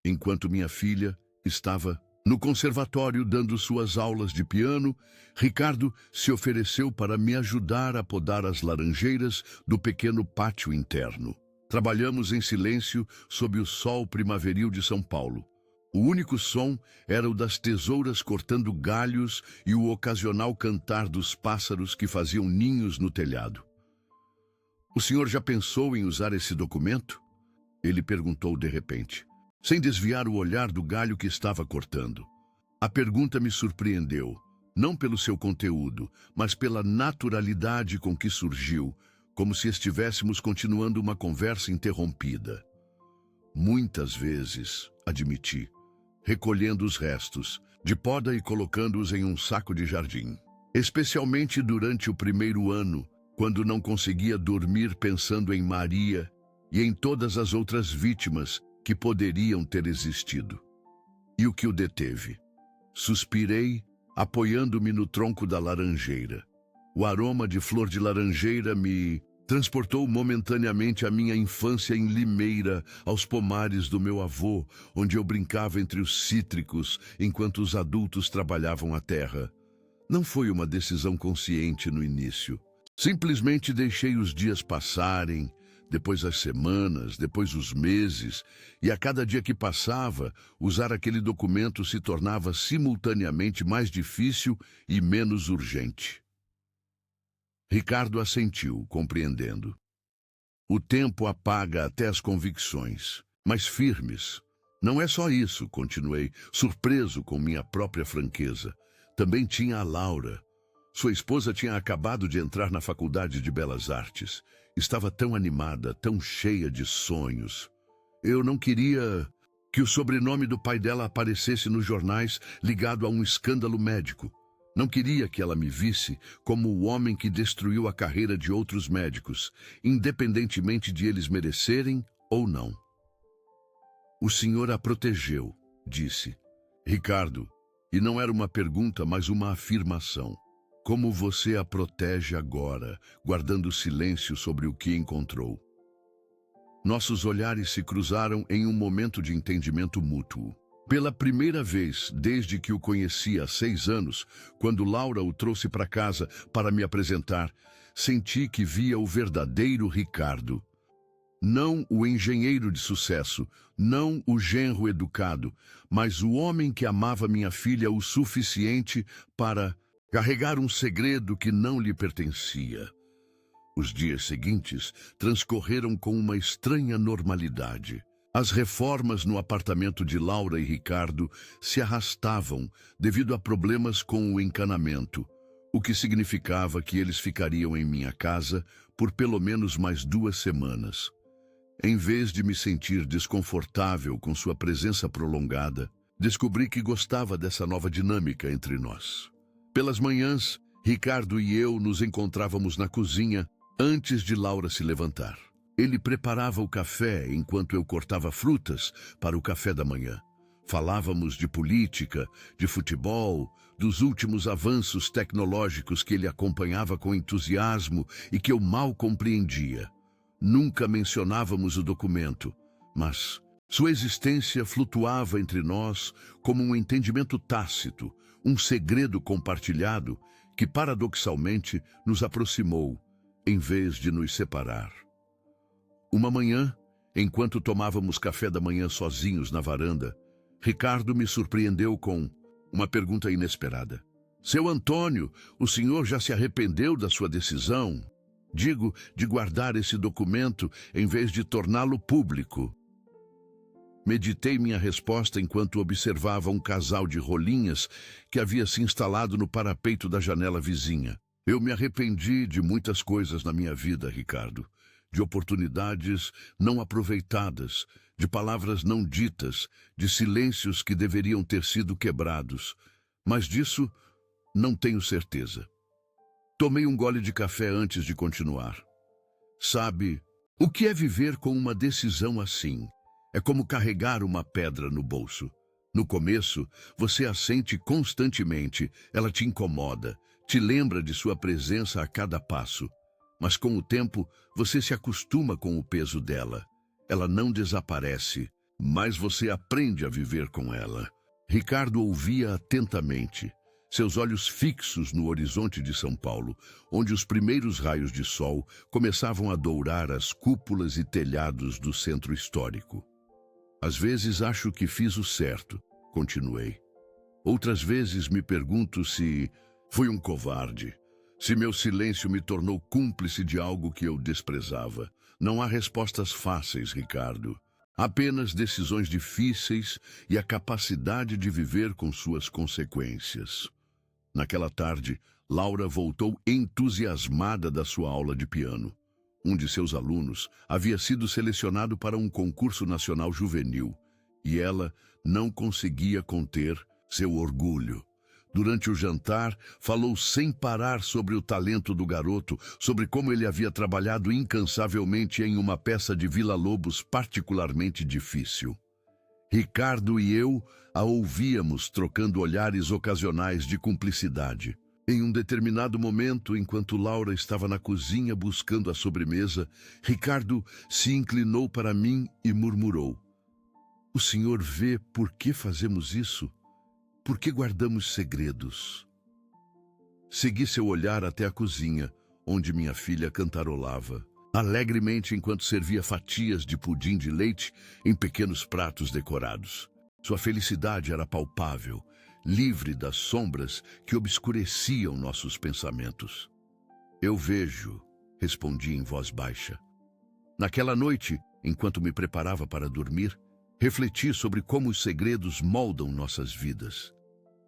A: enquanto minha filha estava no conservatório dando suas aulas de piano, Ricardo se ofereceu para me ajudar a podar as laranjeiras do pequeno pátio interno. Trabalhamos em silêncio sob o sol primaveril de São Paulo. O único som era o das tesouras cortando galhos e o ocasional cantar dos pássaros que faziam ninhos no telhado. O senhor já pensou em usar esse documento? Ele perguntou de repente, sem desviar o olhar do galho que estava cortando. A pergunta me surpreendeu, não pelo seu conteúdo, mas pela naturalidade com que surgiu, como se estivéssemos continuando uma conversa interrompida. Muitas vezes, admiti, recolhendo os restos de poda e colocando-os em um saco de jardim. Especialmente durante o primeiro ano, quando não conseguia dormir pensando em Maria e em todas as outras vítimas que poderiam ter existido. E o que o deteve? Suspirei, apoiando-me no tronco da laranjeira. O aroma de flor de laranjeira me transportou momentaneamente à minha infância em Limeira, aos pomares do meu avô, onde eu brincava entre os cítricos enquanto os adultos trabalhavam a terra. Não foi uma decisão consciente no início. Simplesmente deixei os dias passarem, depois as semanas, depois os meses, e a cada dia que passava, usar aquele documento se tornava simultaneamente mais difícil e menos urgente. Ricardo assentiu, compreendendo. O tempo apaga até as convicções, mas firmes. Não é só isso, continuei, surpreso com minha própria franqueza. Também tinha a Laura. Sua esposa tinha acabado de entrar na Faculdade de Belas Artes. Estava tão animada, tão cheia de sonhos. Eu não queria que o sobrenome do pai dela aparecesse nos jornais ligado a um escândalo médico. Não queria que ela me visse como o homem que destruiu a carreira de outros médicos, independentemente de eles merecerem ou não. O senhor a protegeu, disse. Ricardo, e não era uma pergunta, mas uma afirmação. Como você a protege agora, guardando silêncio sobre o que encontrou? Nossos olhares se cruzaram em um momento de entendimento mútuo. Pela primeira vez desde que o conheci há 6 anos, quando Laura o trouxe para casa para me apresentar, senti que via o verdadeiro Ricardo. Não o engenheiro de sucesso, não o genro educado, mas o homem que amava minha filha o suficiente para carregar um segredo que não lhe pertencia. Os dias seguintes transcorreram com uma estranha normalidade. As reformas no apartamento de Laura e Ricardo se arrastavam devido a problemas com o encanamento, o que significava que eles ficariam em minha casa por pelo menos mais 2 semanas. Em vez de me sentir desconfortável com sua presença prolongada, descobri que gostava dessa nova dinâmica entre nós. Pelas manhãs, Ricardo e eu nos encontrávamos na cozinha antes de Laura se levantar. Ele preparava o café enquanto eu cortava frutas para o café da manhã. Falávamos de política, de futebol, dos últimos avanços tecnológicos que ele acompanhava com entusiasmo e que eu mal compreendia. Nunca mencionávamos o documento, mas sua existência flutuava entre nós como um entendimento tácito, um segredo compartilhado que, paradoxalmente, nos aproximou, em vez de nos separar. Uma manhã, enquanto tomávamos café da manhã sozinhos na varanda, Ricardo me surpreendeu com uma pergunta inesperada. Seu Antônio, o senhor já se arrependeu da sua decisão? Digo, de guardar esse documento em vez de torná-lo público. Meditei minha resposta enquanto observava um casal de rolinhas que havia se instalado no parapeito da janela vizinha. Eu me arrependi de muitas coisas na minha vida, Ricardo. De oportunidades não aproveitadas, de palavras não ditas, de silêncios que deveriam ter sido quebrados. Mas disso não tenho certeza. Tomei um gole de café antes de continuar. Sabe, o que é viver com uma decisão assim? É como carregar uma pedra no bolso. No começo, você a sente constantemente, ela te incomoda, te lembra de sua presença a cada passo. Mas com o tempo, você se acostuma com o peso dela. Ela não desaparece, mas você aprende a viver com ela. Ricardo ouvia atentamente, seus olhos fixos no horizonte de São Paulo, onde os primeiros raios de sol começavam a dourar as cúpulas e telhados do centro histórico. Às vezes acho que fiz o certo, continuei. Outras vezes me pergunto se fui um covarde, se meu silêncio me tornou cúmplice de algo que eu desprezava. Não há respostas fáceis, Ricardo. Apenas decisões difíceis e a capacidade de viver com suas consequências. Naquela tarde, Laura voltou entusiasmada da sua aula de piano. Um de seus alunos havia sido selecionado para um concurso nacional juvenil e ela não conseguia conter seu orgulho. Durante o jantar, falou sem parar sobre o talento do garoto, sobre como ele havia trabalhado incansavelmente em uma peça de Villa-Lobos particularmente difícil. Ricardo e eu a ouvíamos trocando olhares ocasionais de cumplicidade. Em um determinado momento, enquanto Laura estava na cozinha buscando a sobremesa, Ricardo se inclinou para mim e murmurou: "O senhor vê por que fazemos isso? Por que guardamos segredos?" Segui seu olhar até a cozinha, onde minha filha cantarolava alegremente enquanto servia fatias de pudim de leite em pequenos pratos decorados. Sua felicidade era palpável, livre das sombras que obscureciam nossos pensamentos. "Eu vejo", respondi em voz baixa. Naquela noite, enquanto me preparava para dormir, refleti sobre como os segredos moldam nossas vidas.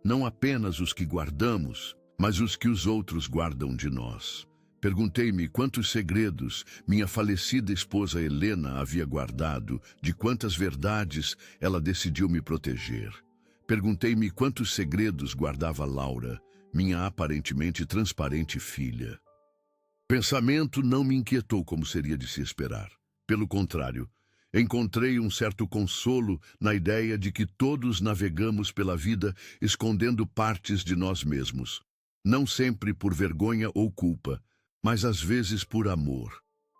A: Não apenas os que guardamos, mas os que os outros guardam de nós. Perguntei-me quantos segredos minha falecida esposa Helena havia guardado, de quantas verdades ela decidiu me proteger. Perguntei-me quantos segredos guardava Laura, minha aparentemente transparente filha. Pensamento não me inquietou como seria de se esperar. Pelo contrário, encontrei um certo consolo na ideia de que todos navegamos pela vida escondendo partes de nós mesmos. Não sempre por vergonha ou culpa, mas às vezes por amor,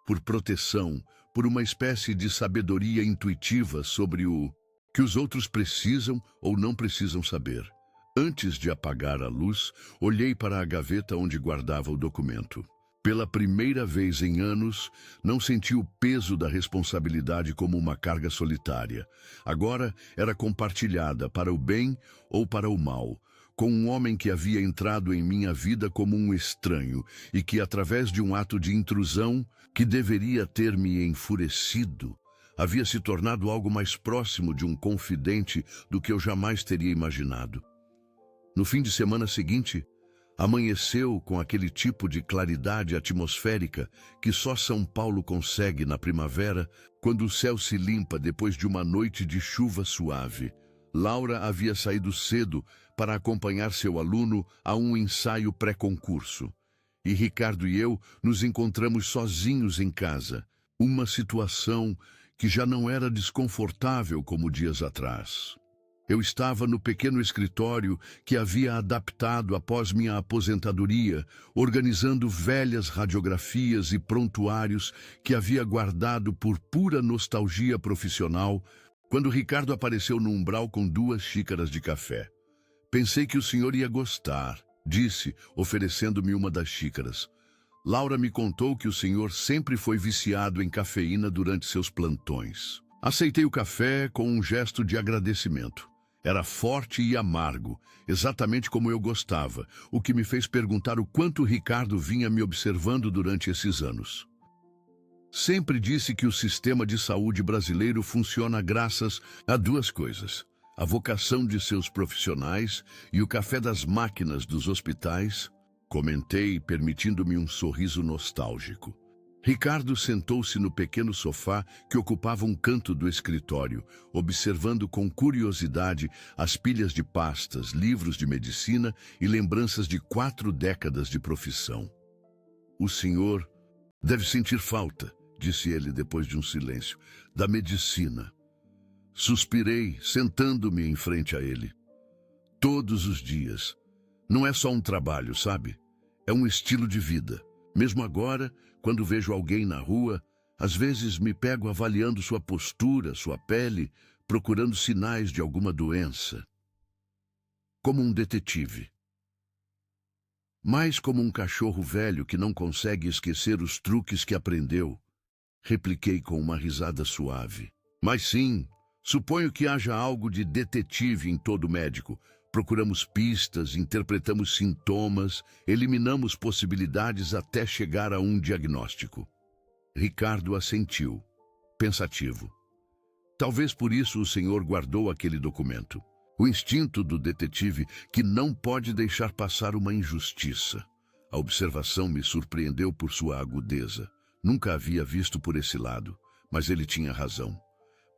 A: por proteção, por uma espécie de sabedoria intuitiva sobre o que os outros precisam ou não precisam saber. Antes de apagar a luz, olhei para a gaveta onde guardava o documento. Pela primeira vez em anos, não senti o peso da responsabilidade como uma carga solitária. Agora era compartilhada para o bem ou para o mal, com um homem que havia entrado em minha vida como um estranho e que, através de um ato de intrusão que deveria ter me enfurecido, havia se tornado algo mais próximo de um confidente do que eu jamais teria imaginado. No fim de semana seguinte, amanheceu com aquele tipo de claridade atmosférica que só São Paulo consegue na primavera, quando o céu se limpa depois de uma noite de chuva suave. Laura havia saído cedo para acompanhar seu aluno a um ensaio pré-concurso. E Ricardo e eu nos encontramos sozinhos em casa, uma situação que já não era desconfortável como dias atrás. Eu estava no pequeno escritório que havia adaptado após minha aposentadoria, organizando velhas radiografias e prontuários que havia guardado por pura nostalgia profissional, quando Ricardo apareceu no umbral com 2 xícaras de café. "Pensei que o senhor ia gostar", disse, oferecendo-me uma das xícaras. "Laura me contou que o senhor sempre foi viciado em cafeína durante seus plantões." Aceitei o café com um gesto de agradecimento. Era forte e amargo, exatamente como eu gostava, o que me fez perguntar o quanto Ricardo vinha me observando durante esses anos. Sempre disse que o sistema de saúde brasileiro funciona graças a 2 coisas: a vocação de seus profissionais e o café das máquinas dos hospitais, comentei, permitindo-me um sorriso nostálgico. Ricardo sentou-se no pequeno sofá que ocupava um canto do escritório, observando com curiosidade as pilhas de pastas, livros de medicina e lembranças de 4 décadas de profissão. "O senhor deve sentir falta", disse ele depois de um silêncio, "da medicina." Suspirei, sentando-me em frente a ele. "Todos os dias. Não é só um trabalho, sabe? É um estilo de vida. Mesmo agora, quando vejo alguém na rua, às vezes me pego avaliando sua postura, sua pele, procurando sinais de alguma doença. Como um detetive. Mais como um cachorro velho que não consegue esquecer os truques que aprendeu", repliquei com uma risada suave. "Mas sim, suponho que haja algo de detetive em todo médico. Procuramos pistas, interpretamos sintomas, eliminamos possibilidades até chegar a um diagnóstico." Ricardo assentiu, pensativo. "Talvez por isso o senhor guardou aquele documento. O instinto do detetive que não pode deixar passar uma injustiça. A observação me surpreendeu por sua agudeza. Nunca havia visto por esse lado, mas ele tinha razão.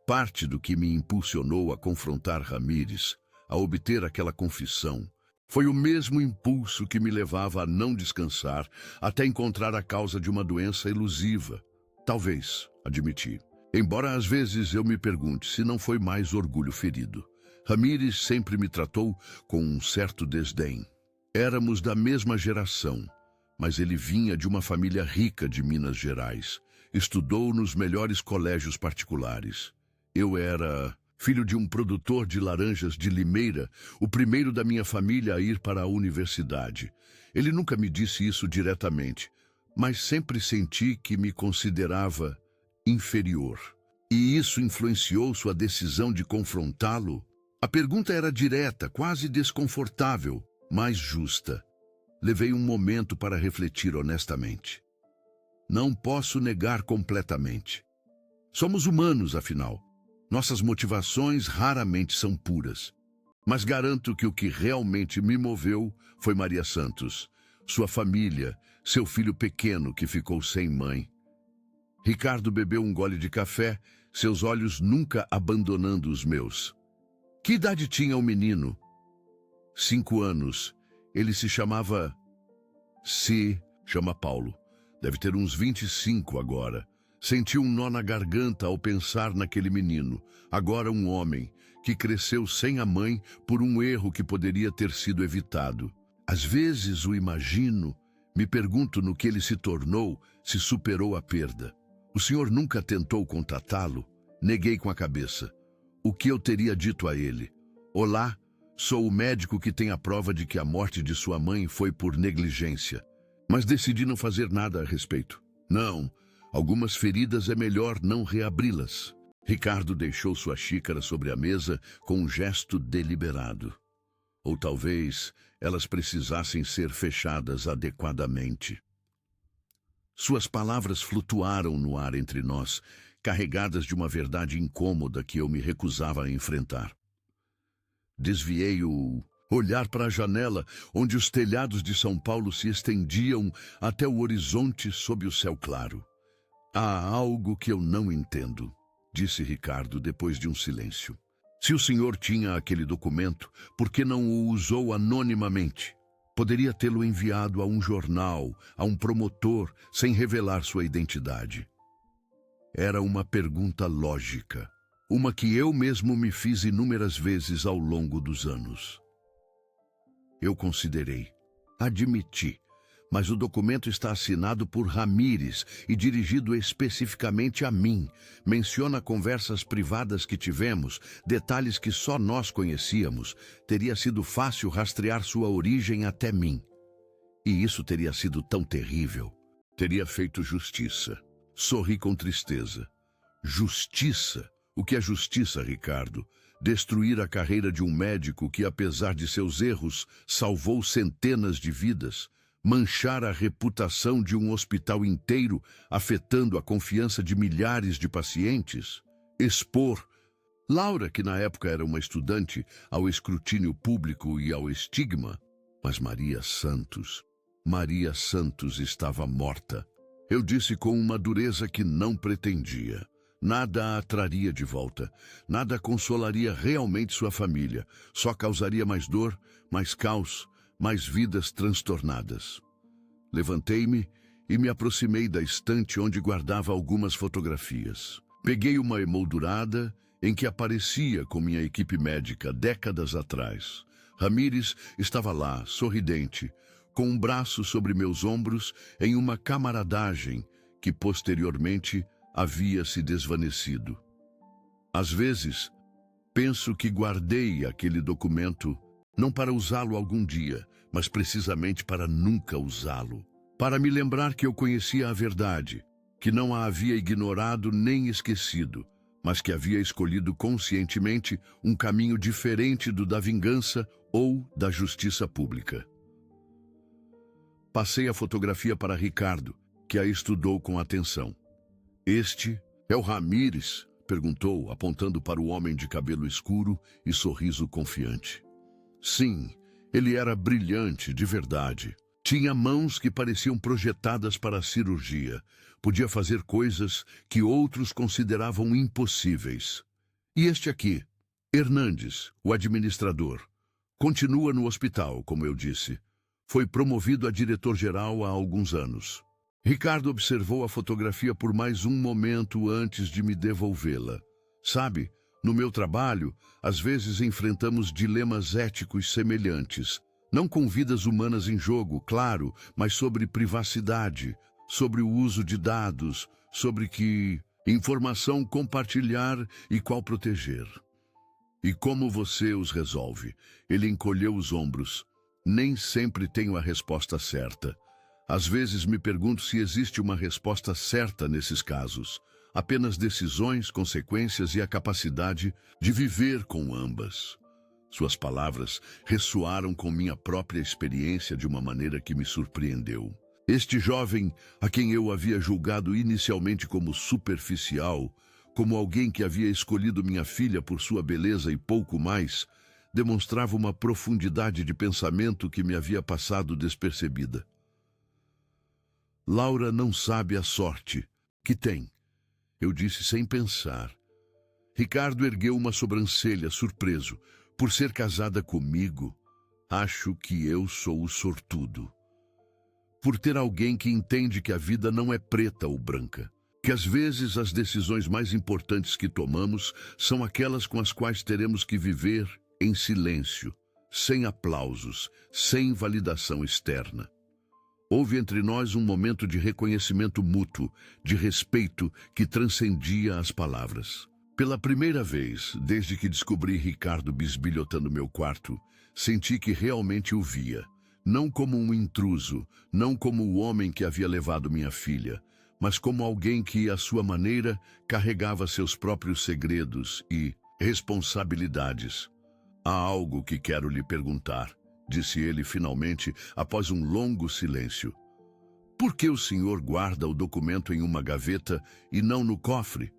A: Parte do que me impulsionou a confrontar Ramírez, a obter aquela confissão, foi o mesmo impulso que me levava a não descansar até encontrar a causa de uma doença elusiva. Talvez, admiti. Embora às vezes eu me pergunte se não foi mais orgulho ferido. Ramírez sempre me tratou com um certo desdém. Éramos da mesma geração, mas ele vinha de uma família rica de Minas Gerais. Estudou nos melhores colégios particulares. Eu era filho de um produtor de laranjas de Limeira, o primeiro da minha família a ir para a universidade. Ele nunca me disse isso diretamente, mas sempre senti que me considerava inferior. E isso influenciou sua decisão de confrontá-lo? A pergunta era direta, quase desconfortável, mas justa. Levei um momento para refletir honestamente. Não posso negar completamente. Somos humanos, afinal. Nossas motivações raramente são puras. Mas garanto que o que realmente me moveu foi Maria Santos, sua família, seu filho pequeno que ficou sem mãe. Ricardo bebeu um gole de café, seus olhos nunca abandonando os meus. Que idade tinha o menino? 5 anos. Ele se chamava... chama Paulo. Deve ter uns 25 agora. Senti um nó na garganta ao pensar naquele menino, agora um homem, que cresceu sem a mãe por um erro que poderia ter sido evitado. Às vezes o imagino, me pergunto no que ele se tornou, se superou a perda. O senhor nunca tentou contatá-lo? Neguei com a cabeça. O que eu teria dito a ele? Olá, sou o médico que tem a prova de que a morte de sua mãe foi por negligência. Mas decidi não fazer nada a respeito. Não. Algumas feridas é melhor não reabri-las. Ricardo deixou sua xícara sobre a mesa com um gesto deliberado. Ou talvez elas precisassem ser fechadas adequadamente. Suas palavras flutuaram no ar entre nós, carregadas de uma verdade incômoda que eu me recusava a enfrentar. Desviei o olhar para a janela, onde os telhados de São Paulo se estendiam até o horizonte sob o céu claro. Há algo que eu não entendo, disse Ricardo depois de um silêncio. Se o senhor tinha aquele documento, por que não o usou anonimamente? Poderia tê-lo enviado a um jornal, a um promotor, sem revelar sua identidade. Era uma pergunta lógica, uma que eu mesmo me fiz inúmeras vezes ao longo dos anos. Eu considerei, admiti, mas o documento está assinado por Ramírez e dirigido especificamente a mim. Menciona conversas privadas que tivemos, detalhes que só nós conhecíamos. Teria sido fácil rastrear sua origem até mim. E isso teria sido tão terrível. Teria feito justiça. Sorri com tristeza. Justiça? O que é justiça, Ricardo? Destruir a carreira de um médico que, apesar de seus erros, salvou centenas de vidas. Manchar a reputação de um hospital inteiro, afetando a confiança de milhares de pacientes. Expor Laura, que na época era uma estudante, ao escrutínio público e ao estigma. Mas Maria Santos estava morta. Eu disse com uma dureza que não pretendia. Nada a traria de volta, nada consolaria realmente sua família, só causaria mais dor, mais caos, mais vidas transtornadas. Levantei-me e me aproximei da estante onde guardava algumas fotografias. Peguei uma emoldurada em que aparecia com minha equipe médica décadas atrás. Ramírez estava lá, sorridente, com um braço sobre meus ombros em uma camaradagem que posteriormente havia se desvanecido. Às vezes, penso que guardei aquele documento não para usá-lo algum dia, mas precisamente para nunca usá-lo. Para me lembrar que eu conhecia a verdade, que não a havia ignorado nem esquecido, mas que havia escolhido conscientemente um caminho diferente do da vingança ou da justiça pública. Passei a fotografia para Ricardo, que a estudou com atenção. Este é o Ramírez, perguntou, apontando para o homem de cabelo escuro e sorriso confiante. Sim, ele era brilhante, de verdade. Tinha mãos que pareciam projetadas para a cirurgia. Podia fazer coisas que outros consideravam impossíveis. E este aqui, Hernandes, o administrador, continua no hospital, como eu disse. Foi promovido a diretor-geral há alguns anos. Ricardo observou a fotografia por mais um momento antes de me devolvê-la. Sabe, no meu trabalho, às vezes enfrentamos dilemas éticos semelhantes. Não com vidas humanas em jogo, claro, mas sobre privacidade, sobre o uso de dados, sobre que informação compartilhar e qual proteger. E como você os resolve? Ele encolheu os ombros. Nem sempre tenho a resposta certa. Às vezes me pergunto se existe uma resposta certa nesses casos. Apenas decisões, consequências e a capacidade de viver com ambas. Suas palavras ressoaram com minha própria experiência de uma maneira que me surpreendeu. Este jovem, a quem eu havia julgado inicialmente como superficial, como alguém que havia escolhido minha filha por sua beleza e pouco mais, demonstrava uma profundidade de pensamento que me havia passado despercebida. Laura não sabe a sorte que tem, eu disse sem pensar. Ricardo ergueu uma sobrancelha, surpreso. Por ser casada comigo, acho que eu sou o sortudo. Por ter alguém que entende que a vida não é preta ou branca. Que às vezes as decisões mais importantes que tomamos são aquelas com as quais teremos que viver em silêncio, sem aplausos, sem validação externa. Houve entre nós um momento de reconhecimento mútuo, de respeito que transcendia as palavras. Pela primeira vez, desde que descobri Ricardo bisbilhotando meu quarto, senti que realmente o via. Não como um intruso, não como o homem que havia levado minha filha, mas como alguém que, à sua maneira, carregava seus próprios segredos e responsabilidades. Há algo que quero lhe perguntar, disse ele finalmente, após um longo silêncio. Por que o senhor guarda o documento em uma gaveta e não no cofre?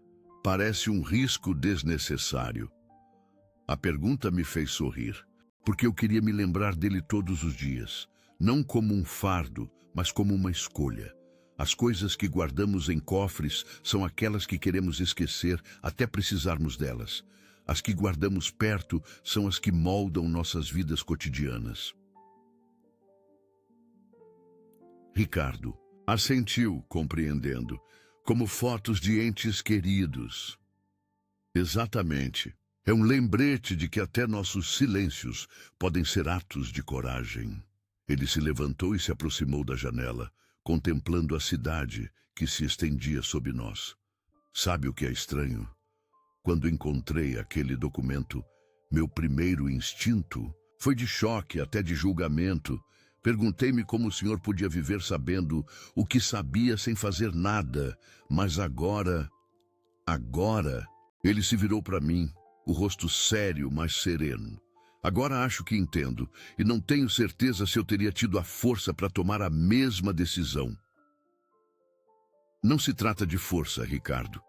A: Parece um risco desnecessário. A pergunta me fez sorrir, porque eu queria me lembrar dele todos os dias, não como um fardo, mas como uma escolha. As coisas que guardamos em cofres são aquelas que queremos esquecer até precisarmos delas. As que guardamos perto são as que moldam nossas vidas cotidianas. Ricardo assentiu, compreendendo, como fotos de entes queridos. Exatamente. É um lembrete de que até nossos silêncios podem ser atos de coragem. Ele se levantou e se aproximou da janela, contemplando a cidade que se estendia sob nós. Sabe o que é estranho? Quando encontrei aquele documento, meu primeiro instinto foi de choque, até de julgamento. Perguntei-me como o senhor podia viver sabendo o que sabia sem fazer nada, mas agora... Ele se virou para mim, o rosto sério, mas sereno. Agora acho que entendo, e não tenho certeza se eu teria tido a força para tomar a mesma decisão. Não se trata de força, Ricardo.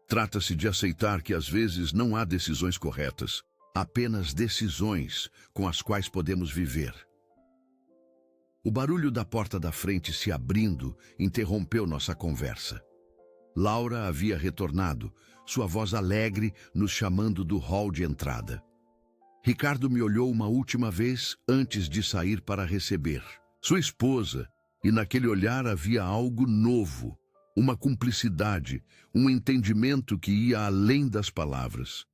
A: Trata-se de aceitar que às vezes não há decisões corretas, apenas decisões com as quais podemos viver. O barulho da porta da frente se abrindo interrompeu nossa conversa. Laura havia retornado, sua voz alegre nos chamando do hall de entrada. Ricardo me olhou uma última vez antes de sair para receber sua esposa, e naquele olhar havia algo novo, uma cumplicidade, um entendimento que ia além das palavras.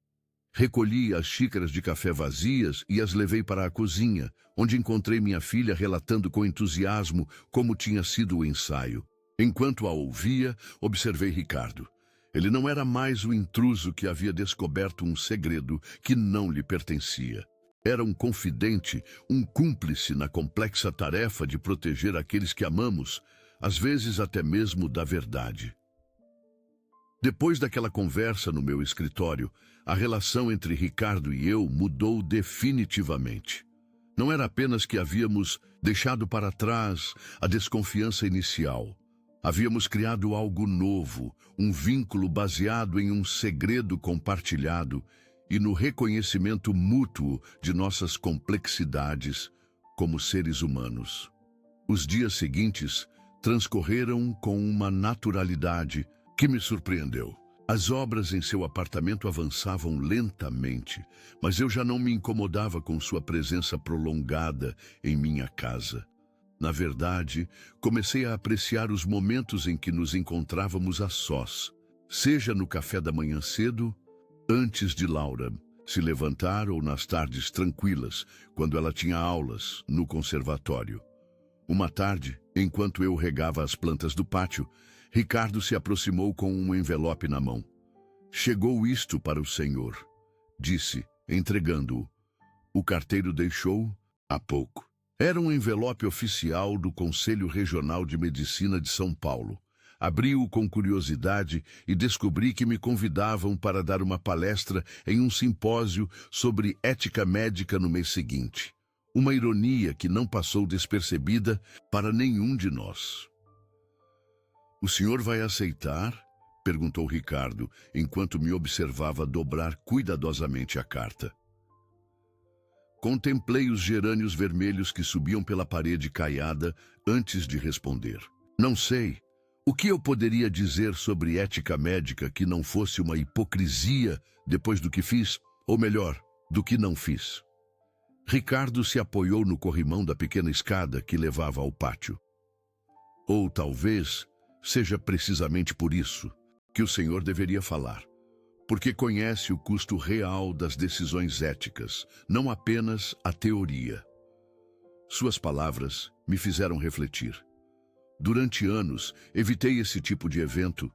A: Recolhi as xícaras de café vazias e as levei para a cozinha, onde encontrei minha filha relatando com entusiasmo como tinha sido o ensaio. Enquanto a ouvia, observei Ricardo. Ele não era mais o intruso que havia descoberto um segredo que não lhe pertencia. Era um confidente, um cúmplice na complexa tarefa de proteger aqueles que amamos, às vezes até mesmo da verdade. Depois daquela conversa no meu escritório, a relação entre Ricardo e eu mudou definitivamente. Não era apenas que havíamos deixado para trás a desconfiança inicial, Havíamos criado algo novo, um vínculo baseado em um segredo compartilhado e no reconhecimento mútuo de nossas complexidades como seres humanos. Os dias seguintes transcorreram com uma naturalidade que me surpreendeu. As obras em seu apartamento avançavam lentamente, mas eu já não me incomodava com sua presença prolongada em minha casa. Na verdade, comecei a apreciar os momentos em que nos encontrávamos a sós, seja no café da manhã cedo, antes de Laura se levantar ou nas tardes tranquilas, quando ela tinha aulas no conservatório. Uma tarde, enquanto eu regava as plantas do pátio, Ricardo se aproximou com um envelope na mão. "Chegou isto para o senhor", disse, entregando-o. "O carteiro deixou há pouco." Era um envelope oficial do Conselho Regional de Medicina de São Paulo. Abri-o com curiosidade e descobri que me convidavam para dar uma palestra em um simpósio sobre ética médica no mês seguinte. Uma ironia que não passou despercebida para nenhum de nós. "O senhor vai aceitar?" perguntou Ricardo, enquanto me observava dobrar cuidadosamente a carta. Contemplei os gerânios vermelhos que subiam pela parede caiada antes de responder. "Não sei. O que eu poderia dizer sobre ética médica que não fosse uma hipocrisia depois do que fiz? Ou melhor, do que não fiz?" Ricardo se apoiou no corrimão da pequena escada que levava ao pátio. "Ou talvez seja precisamente por isso que o senhor deveria falar. Porque conhece o custo real das decisões éticas, não apenas a teoria." Suas palavras me fizeram refletir. Durante anos, evitei esse tipo de evento,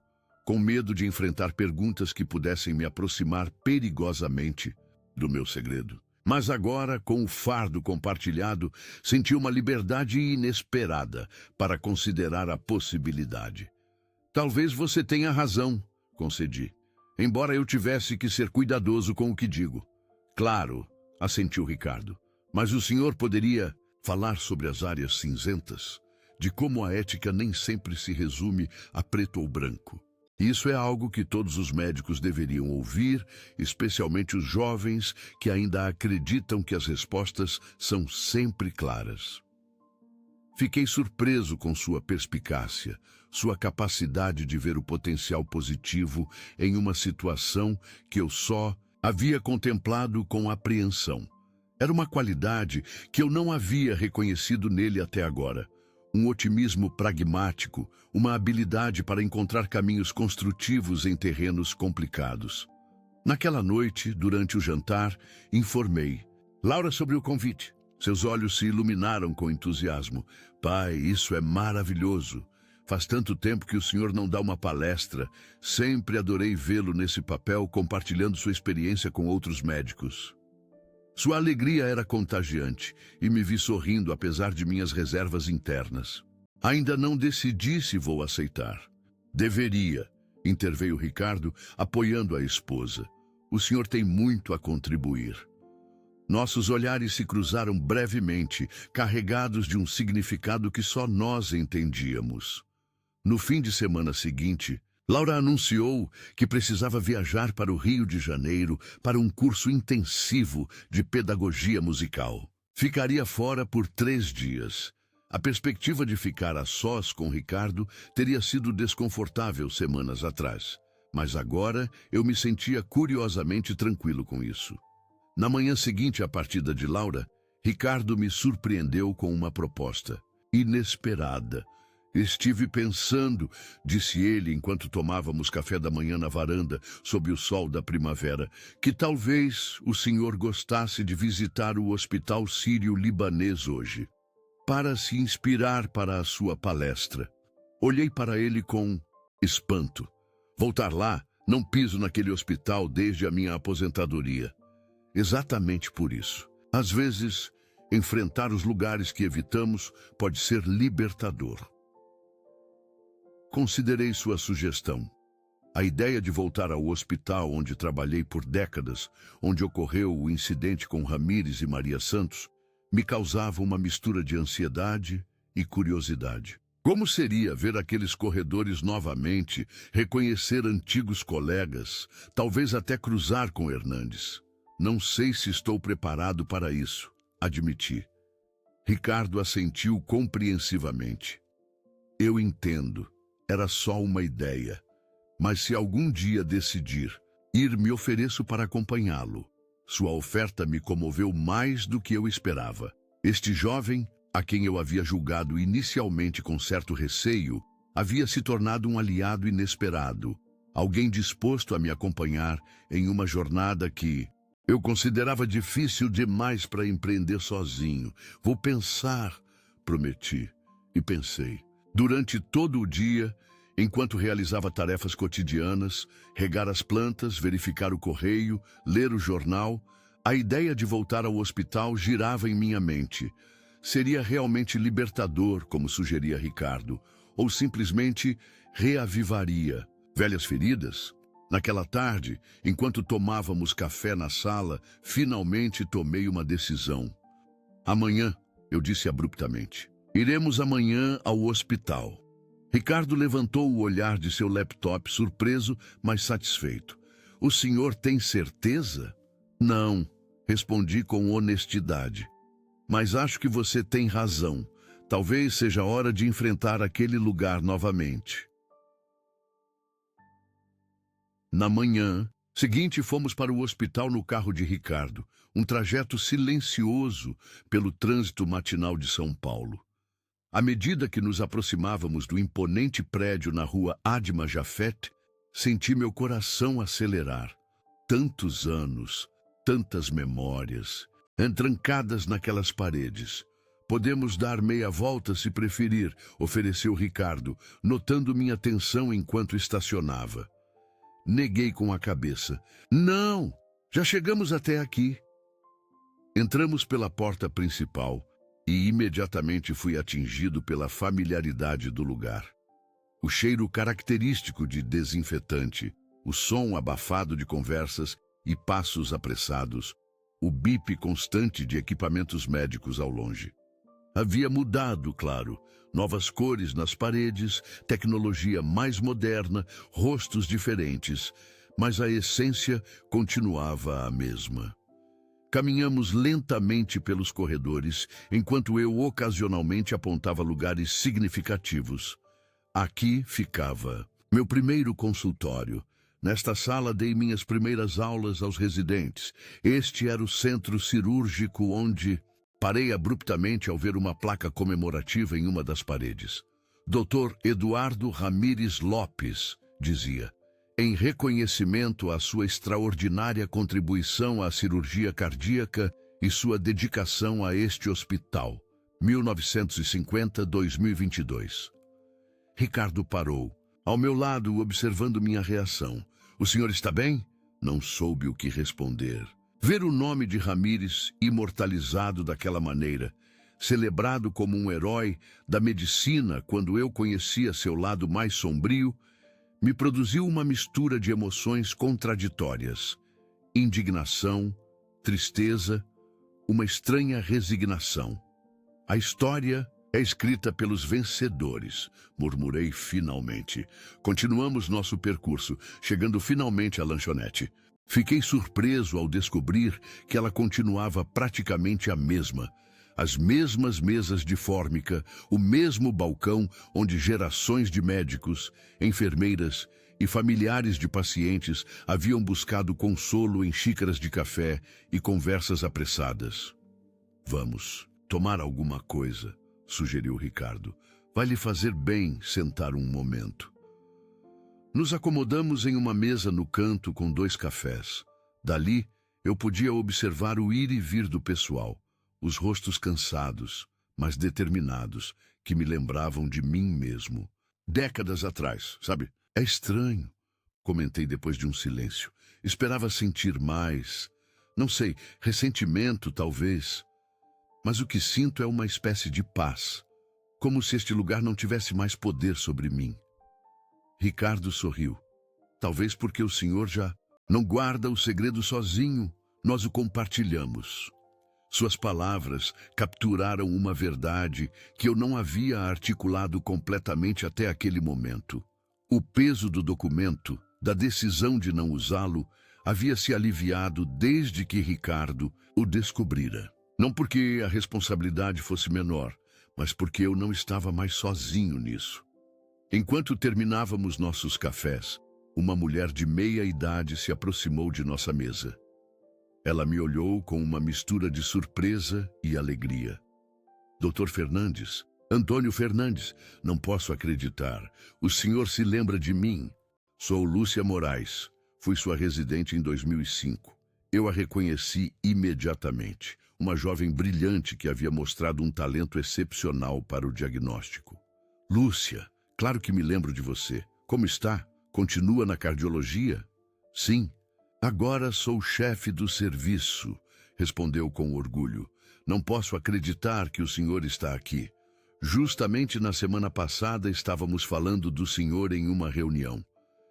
A: com medo de enfrentar perguntas que pudessem me aproximar perigosamente do meu segredo. Mas agora, com o fardo compartilhado, senti uma liberdade inesperada para considerar a possibilidade. "Talvez você tenha razão", concedi, "embora eu tivesse que ser cuidadoso com o que digo." "Claro", assentiu Ricardo, "mas o senhor poderia falar sobre as áreas cinzentas, de como a ética nem sempre se resume a preto ou branco. Isso é algo que todos os médicos deveriam ouvir, especialmente os jovens que ainda acreditam que as respostas são sempre claras." Fiquei surpreso com sua perspicácia, sua capacidade de ver o potencial positivo em uma situação que eu só havia contemplado com apreensão. Era uma qualidade que eu não havia reconhecido nele até agora. Um otimismo pragmático, uma habilidade para encontrar caminhos construtivos em terrenos complicados. Naquela noite, durante o jantar, informei Laura sobre o convite. Seus olhos se iluminaram com entusiasmo. "Pai, isso é maravilhoso. Faz tanto tempo que o senhor não dá uma palestra. Sempre adorei vê-lo nesse papel, compartilhando sua experiência com outros médicos." Sua alegria era contagiante e me vi sorrindo apesar de minhas reservas internas. "Ainda não decidi se vou aceitar." "Deveria", interveio Ricardo, apoiando a esposa. "O senhor tem muito a contribuir." Nossos olhares se cruzaram brevemente, carregados de um significado que só nós entendíamos. No fim de semana seguinte, Laura anunciou que precisava viajar para o Rio de Janeiro para um curso intensivo de pedagogia musical. Ficaria fora por 3 dias. A perspectiva de ficar a sós com Ricardo teria sido desconfortável semanas atrás, mas agora eu me sentia curiosamente tranquilo com isso. Na manhã seguinte à partida de Laura, Ricardo me surpreendeu com uma proposta inesperada. "Estive pensando", disse ele enquanto tomávamos café da manhã na varanda, sob o sol da primavera, "que talvez o senhor gostasse de visitar o Hospital Sírio-Libanês hoje, para se inspirar para a sua palestra." Olhei para ele com espanto. Voltar lá? Não piso naquele hospital desde a minha aposentadoria. Exatamente por isso. Às vezes, enfrentar os lugares que evitamos pode ser libertador. Considerei sua sugestão. A ideia de voltar ao hospital onde trabalhei por décadas, onde ocorreu o incidente com Ramírez e Maria Santos, me causava uma mistura de ansiedade e curiosidade. Como seria ver aqueles corredores novamente, reconhecer antigos colegas, talvez até cruzar com Hernandes? Não sei se estou preparado para isso, admiti. Ricardo assentiu compreensivamente. Eu entendo, era só uma ideia. Mas se algum dia decidir ir, me ofereço para acompanhá-lo. Sua oferta me comoveu mais do que eu esperava. Este jovem, a quem eu havia julgado inicialmente com certo receio, havia se tornado um aliado inesperado, alguém disposto a me acompanhar em uma jornada que eu considerava difícil demais para empreender sozinho. Vou pensar, prometi, e pensei. Durante todo o dia, enquanto realizava tarefas cotidianas, regar as plantas, verificar o correio, ler o jornal, a ideia de voltar ao hospital girava em minha mente. Seria realmente libertador, como sugeria Ricardo, ou simplesmente reavivaria velhas feridas? Naquela tarde, enquanto tomávamos café na sala, finalmente tomei uma decisão. Amanhã, eu disse abruptamente, iremos amanhã ao hospital. Ricardo levantou o olhar de seu laptop, surpreso, mas satisfeito. O senhor tem certeza? Não, respondi com honestidade. Mas acho que você tem razão. Talvez seja hora de enfrentar aquele lugar novamente. Na manhã seguinte, fomos para o hospital no carro de Ricardo, um trajeto silencioso pelo trânsito matinal de São Paulo. À medida que nos aproximávamos do imponente prédio na rua Adma Jafet, senti meu coração acelerar. Tantos anos, tantas memórias, entrancadas naquelas paredes. Podemos dar meia volta se preferir, ofereceu Ricardo, notando minha tensão enquanto estacionava. Neguei com a cabeça. Não, já chegamos até aqui. Entramos pela porta principal e imediatamente fui atingido pela familiaridade do lugar. O cheiro característico de desinfetante, o som abafado de conversas e passos apressados, o bip constante de equipamentos médicos ao longe. Havia mudado, claro, novas cores nas paredes, tecnologia mais moderna, rostos diferentes, mas a essência continuava a mesma. Caminhamos lentamente pelos corredores, enquanto eu ocasionalmente apontava lugares significativos. Aqui ficava meu primeiro consultório. Nesta sala dei minhas primeiras aulas aos residentes. Este era o centro cirúrgico onde... Parei abruptamente ao ver uma placa comemorativa em uma das paredes. Dr. Eduardo Ramírez Lopes, dizia, em reconhecimento à sua extraordinária contribuição à cirurgia cardíaca e sua dedicação a este hospital, 1950-2022. Ricardo parou, ao meu lado, observando minha reação. O senhor está bem? Não soube o que responder. Ver o nome de Ramírez imortalizado daquela maneira, celebrado como um herói da medicina quando eu conhecia seu lado mais sombrio, me produziu uma mistura de emoções contraditórias. Indignação, tristeza, uma estranha resignação. A história é escrita pelos vencedores, murmurei finalmente. Continuamos nosso percurso, chegando finalmente à lanchonete. Fiquei surpreso ao descobrir que ela continuava praticamente a mesma. As mesmas mesas de fórmica, o mesmo balcão onde gerações de médicos, enfermeiras e familiares de pacientes haviam buscado consolo em xícaras de café e conversas apressadas. Vamos tomar alguma coisa, sugeriu Ricardo. Vai lhe fazer bem sentar um momento. Nos acomodamos em uma mesa no canto com 2 cafés. Dali, eu podia observar o ir e vir do pessoal, os rostos cansados, mas determinados, que me lembravam de mim mesmo. Décadas atrás, sabe? É estranho, comentei depois de um silêncio. Esperava sentir mais, não sei, ressentimento talvez. Mas o que sinto é uma espécie de paz, como se este lugar não tivesse mais poder sobre mim. Ricardo sorriu. Talvez porque o senhor já não guarda o segredo sozinho, nós o compartilhamos. Suas palavras capturaram uma verdade que eu não havia articulado completamente até aquele momento. O peso do documento, da decisão de não usá-lo, havia se aliviado desde que Ricardo o descobrira. Não porque a responsabilidade fosse menor, mas porque eu não estava mais sozinho nisso. Enquanto terminávamos nossos cafés, uma mulher de meia idade se aproximou de nossa mesa. Ela me olhou com uma mistura de surpresa e alegria. Doutor Fernandes, Antônio Fernandes, não posso acreditar. O senhor se lembra de mim? Sou Lúcia Moraes. Fui sua residente em 2005. Eu a reconheci imediatamente. Uma jovem brilhante que havia mostrado um talento excepcional para o diagnóstico. Lúcia, claro que me lembro de você. Como está? Continua na cardiologia? Sim. Agora sou chefe do serviço, respondeu com orgulho. Não posso acreditar que o senhor está aqui. Justamente na semana passada estávamos falando do senhor em uma reunião.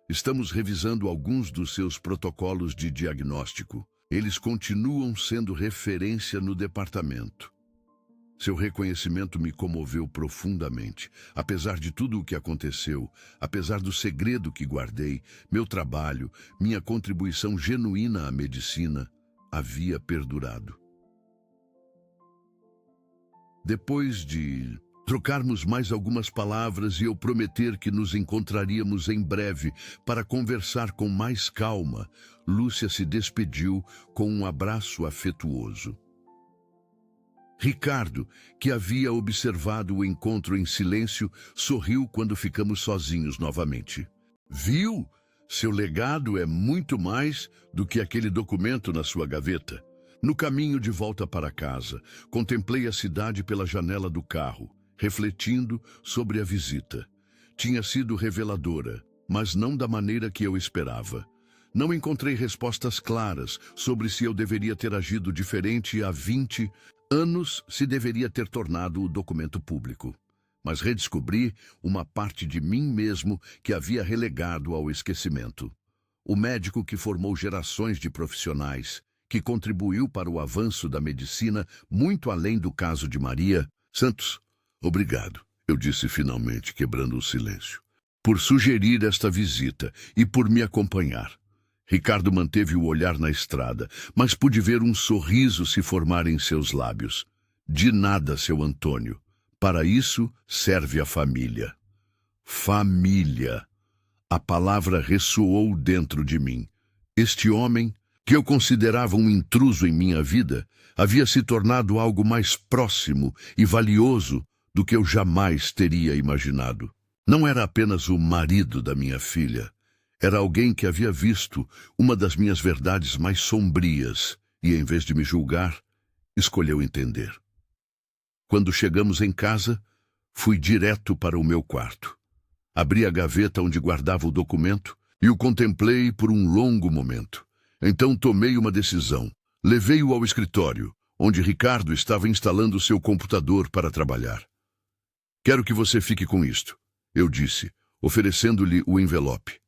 A: Estamos revisando alguns dos seus protocolos de diagnóstico. Eles continuam sendo referência no departamento. Seu reconhecimento me comoveu profundamente. Apesar de tudo o que aconteceu, apesar do segredo que guardei, meu trabalho, minha contribuição genuína à medicina, havia perdurado. Depois de trocarmos mais algumas palavras e eu prometer que nos encontraríamos em breve para conversar com mais calma, Lúcia se despediu com um abraço afetuoso. Ricardo, que havia observado o encontro em silêncio, sorriu quando ficamos sozinhos novamente. Viu? Seu legado é muito mais do que aquele documento na sua gaveta. No caminho de volta para casa, contemplei a cidade pela janela do carro, refletindo sobre a visita. Tinha sido reveladora, mas não da maneira que eu esperava. Não encontrei respostas claras sobre se eu deveria ter agido diferente há 20 anos, se deveria ter tornado o documento público. Mas redescobri uma parte de mim mesmo que havia relegado ao esquecimento. O médico que formou gerações de profissionais, que contribuiu para o avanço da medicina muito além do caso de Maria. Santos, obrigado, eu disse finalmente, quebrando o silêncio, por sugerir esta visita e por me acompanhar. Ricardo manteve o olhar na estrada, mas pude ver um sorriso se formar em seus lábios. De nada, seu Antônio. Para isso serve a família. Família. A palavra ressoou dentro de mim. Este homem, que eu considerava um intruso em minha vida, havia se tornado algo mais próximo e valioso do que eu jamais teria imaginado. Não era apenas o marido da minha filha. Era alguém que havia visto uma das minhas verdades mais sombrias e, em vez de me julgar, escolheu entender. Quando chegamos em casa, fui direto para o meu quarto. Abri a gaveta onde guardava o documento e o contemplei por um longo momento. Então tomei uma decisão. Levei-o ao escritório, onde Ricardo estava instalando seu computador para trabalhar. Quero que você fique com isto, eu disse, oferecendo-lhe o envelope.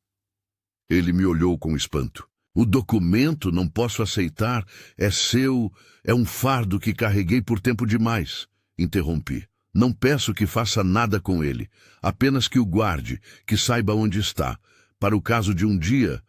A: Ele me olhou com espanto. O documento não posso aceitar, é seu, é um fardo que carreguei por tempo demais. Interrompi. Não peço que faça nada com ele, apenas que o guarde, que saiba onde está, para o caso de um dia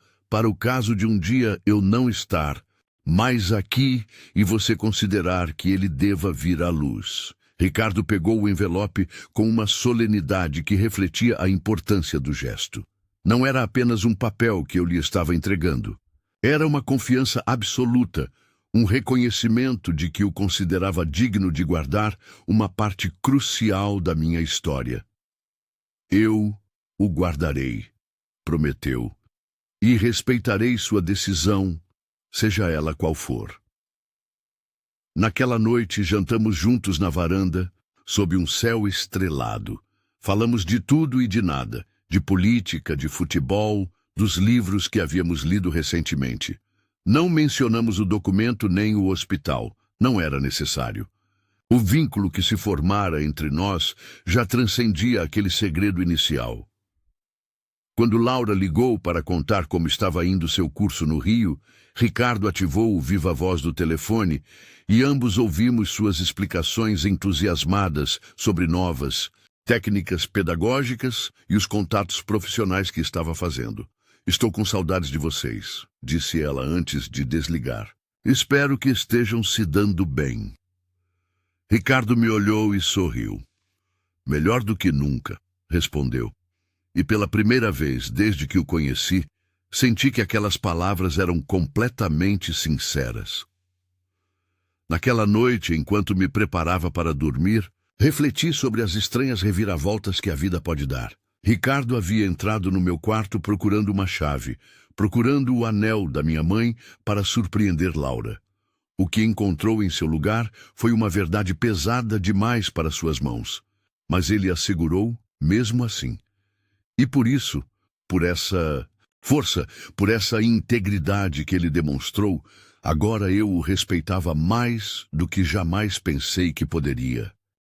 A: eu não estar mais aqui e você considerar que ele deva vir à luz. Ricardo pegou o envelope com uma solenidade que refletia a importância do gesto. Não era apenas um papel que eu lhe estava entregando. Era uma confiança absoluta, um reconhecimento de que o considerava digno de guardar uma parte crucial da minha história. Eu o guardarei, prometeu, e respeitarei sua decisão, seja ela qual for. Naquela noite jantamos juntos na varanda, sob um céu estrelado. Falamos de tudo e de nada, de política, de futebol, dos livros que havíamos lido recentemente. Não mencionamos o documento nem o hospital, não era necessário. O vínculo que se formara entre nós já transcendia aquele segredo inicial. Quando Laura ligou para contar como estava indo seu curso no Rio, Ricardo ativou o viva-voz do telefone e ambos ouvimos suas explicações entusiasmadas sobre novas técnicas pedagógicas e os contatos profissionais que estava fazendo. Estou com saudades de vocês, disse ela antes de desligar. Espero que estejam se dando bem. Ricardo me olhou e sorriu. Melhor do que nunca, respondeu. E pela primeira vez desde que o conheci, senti que aquelas palavras eram completamente sinceras. Naquela noite, enquanto me preparava para dormir, refleti sobre as estranhas reviravoltas que a vida pode dar. Ricardo havia entrado no meu quarto procurando uma chave, procurando o anel da minha mãe para surpreender Laura. O que encontrou em seu lugar foi uma verdade pesada demais para suas mãos, mas ele a segurou mesmo assim. E por isso, por essa força, por essa integridade que ele demonstrou, agora eu o respeitava mais do que jamais pensei que poderia.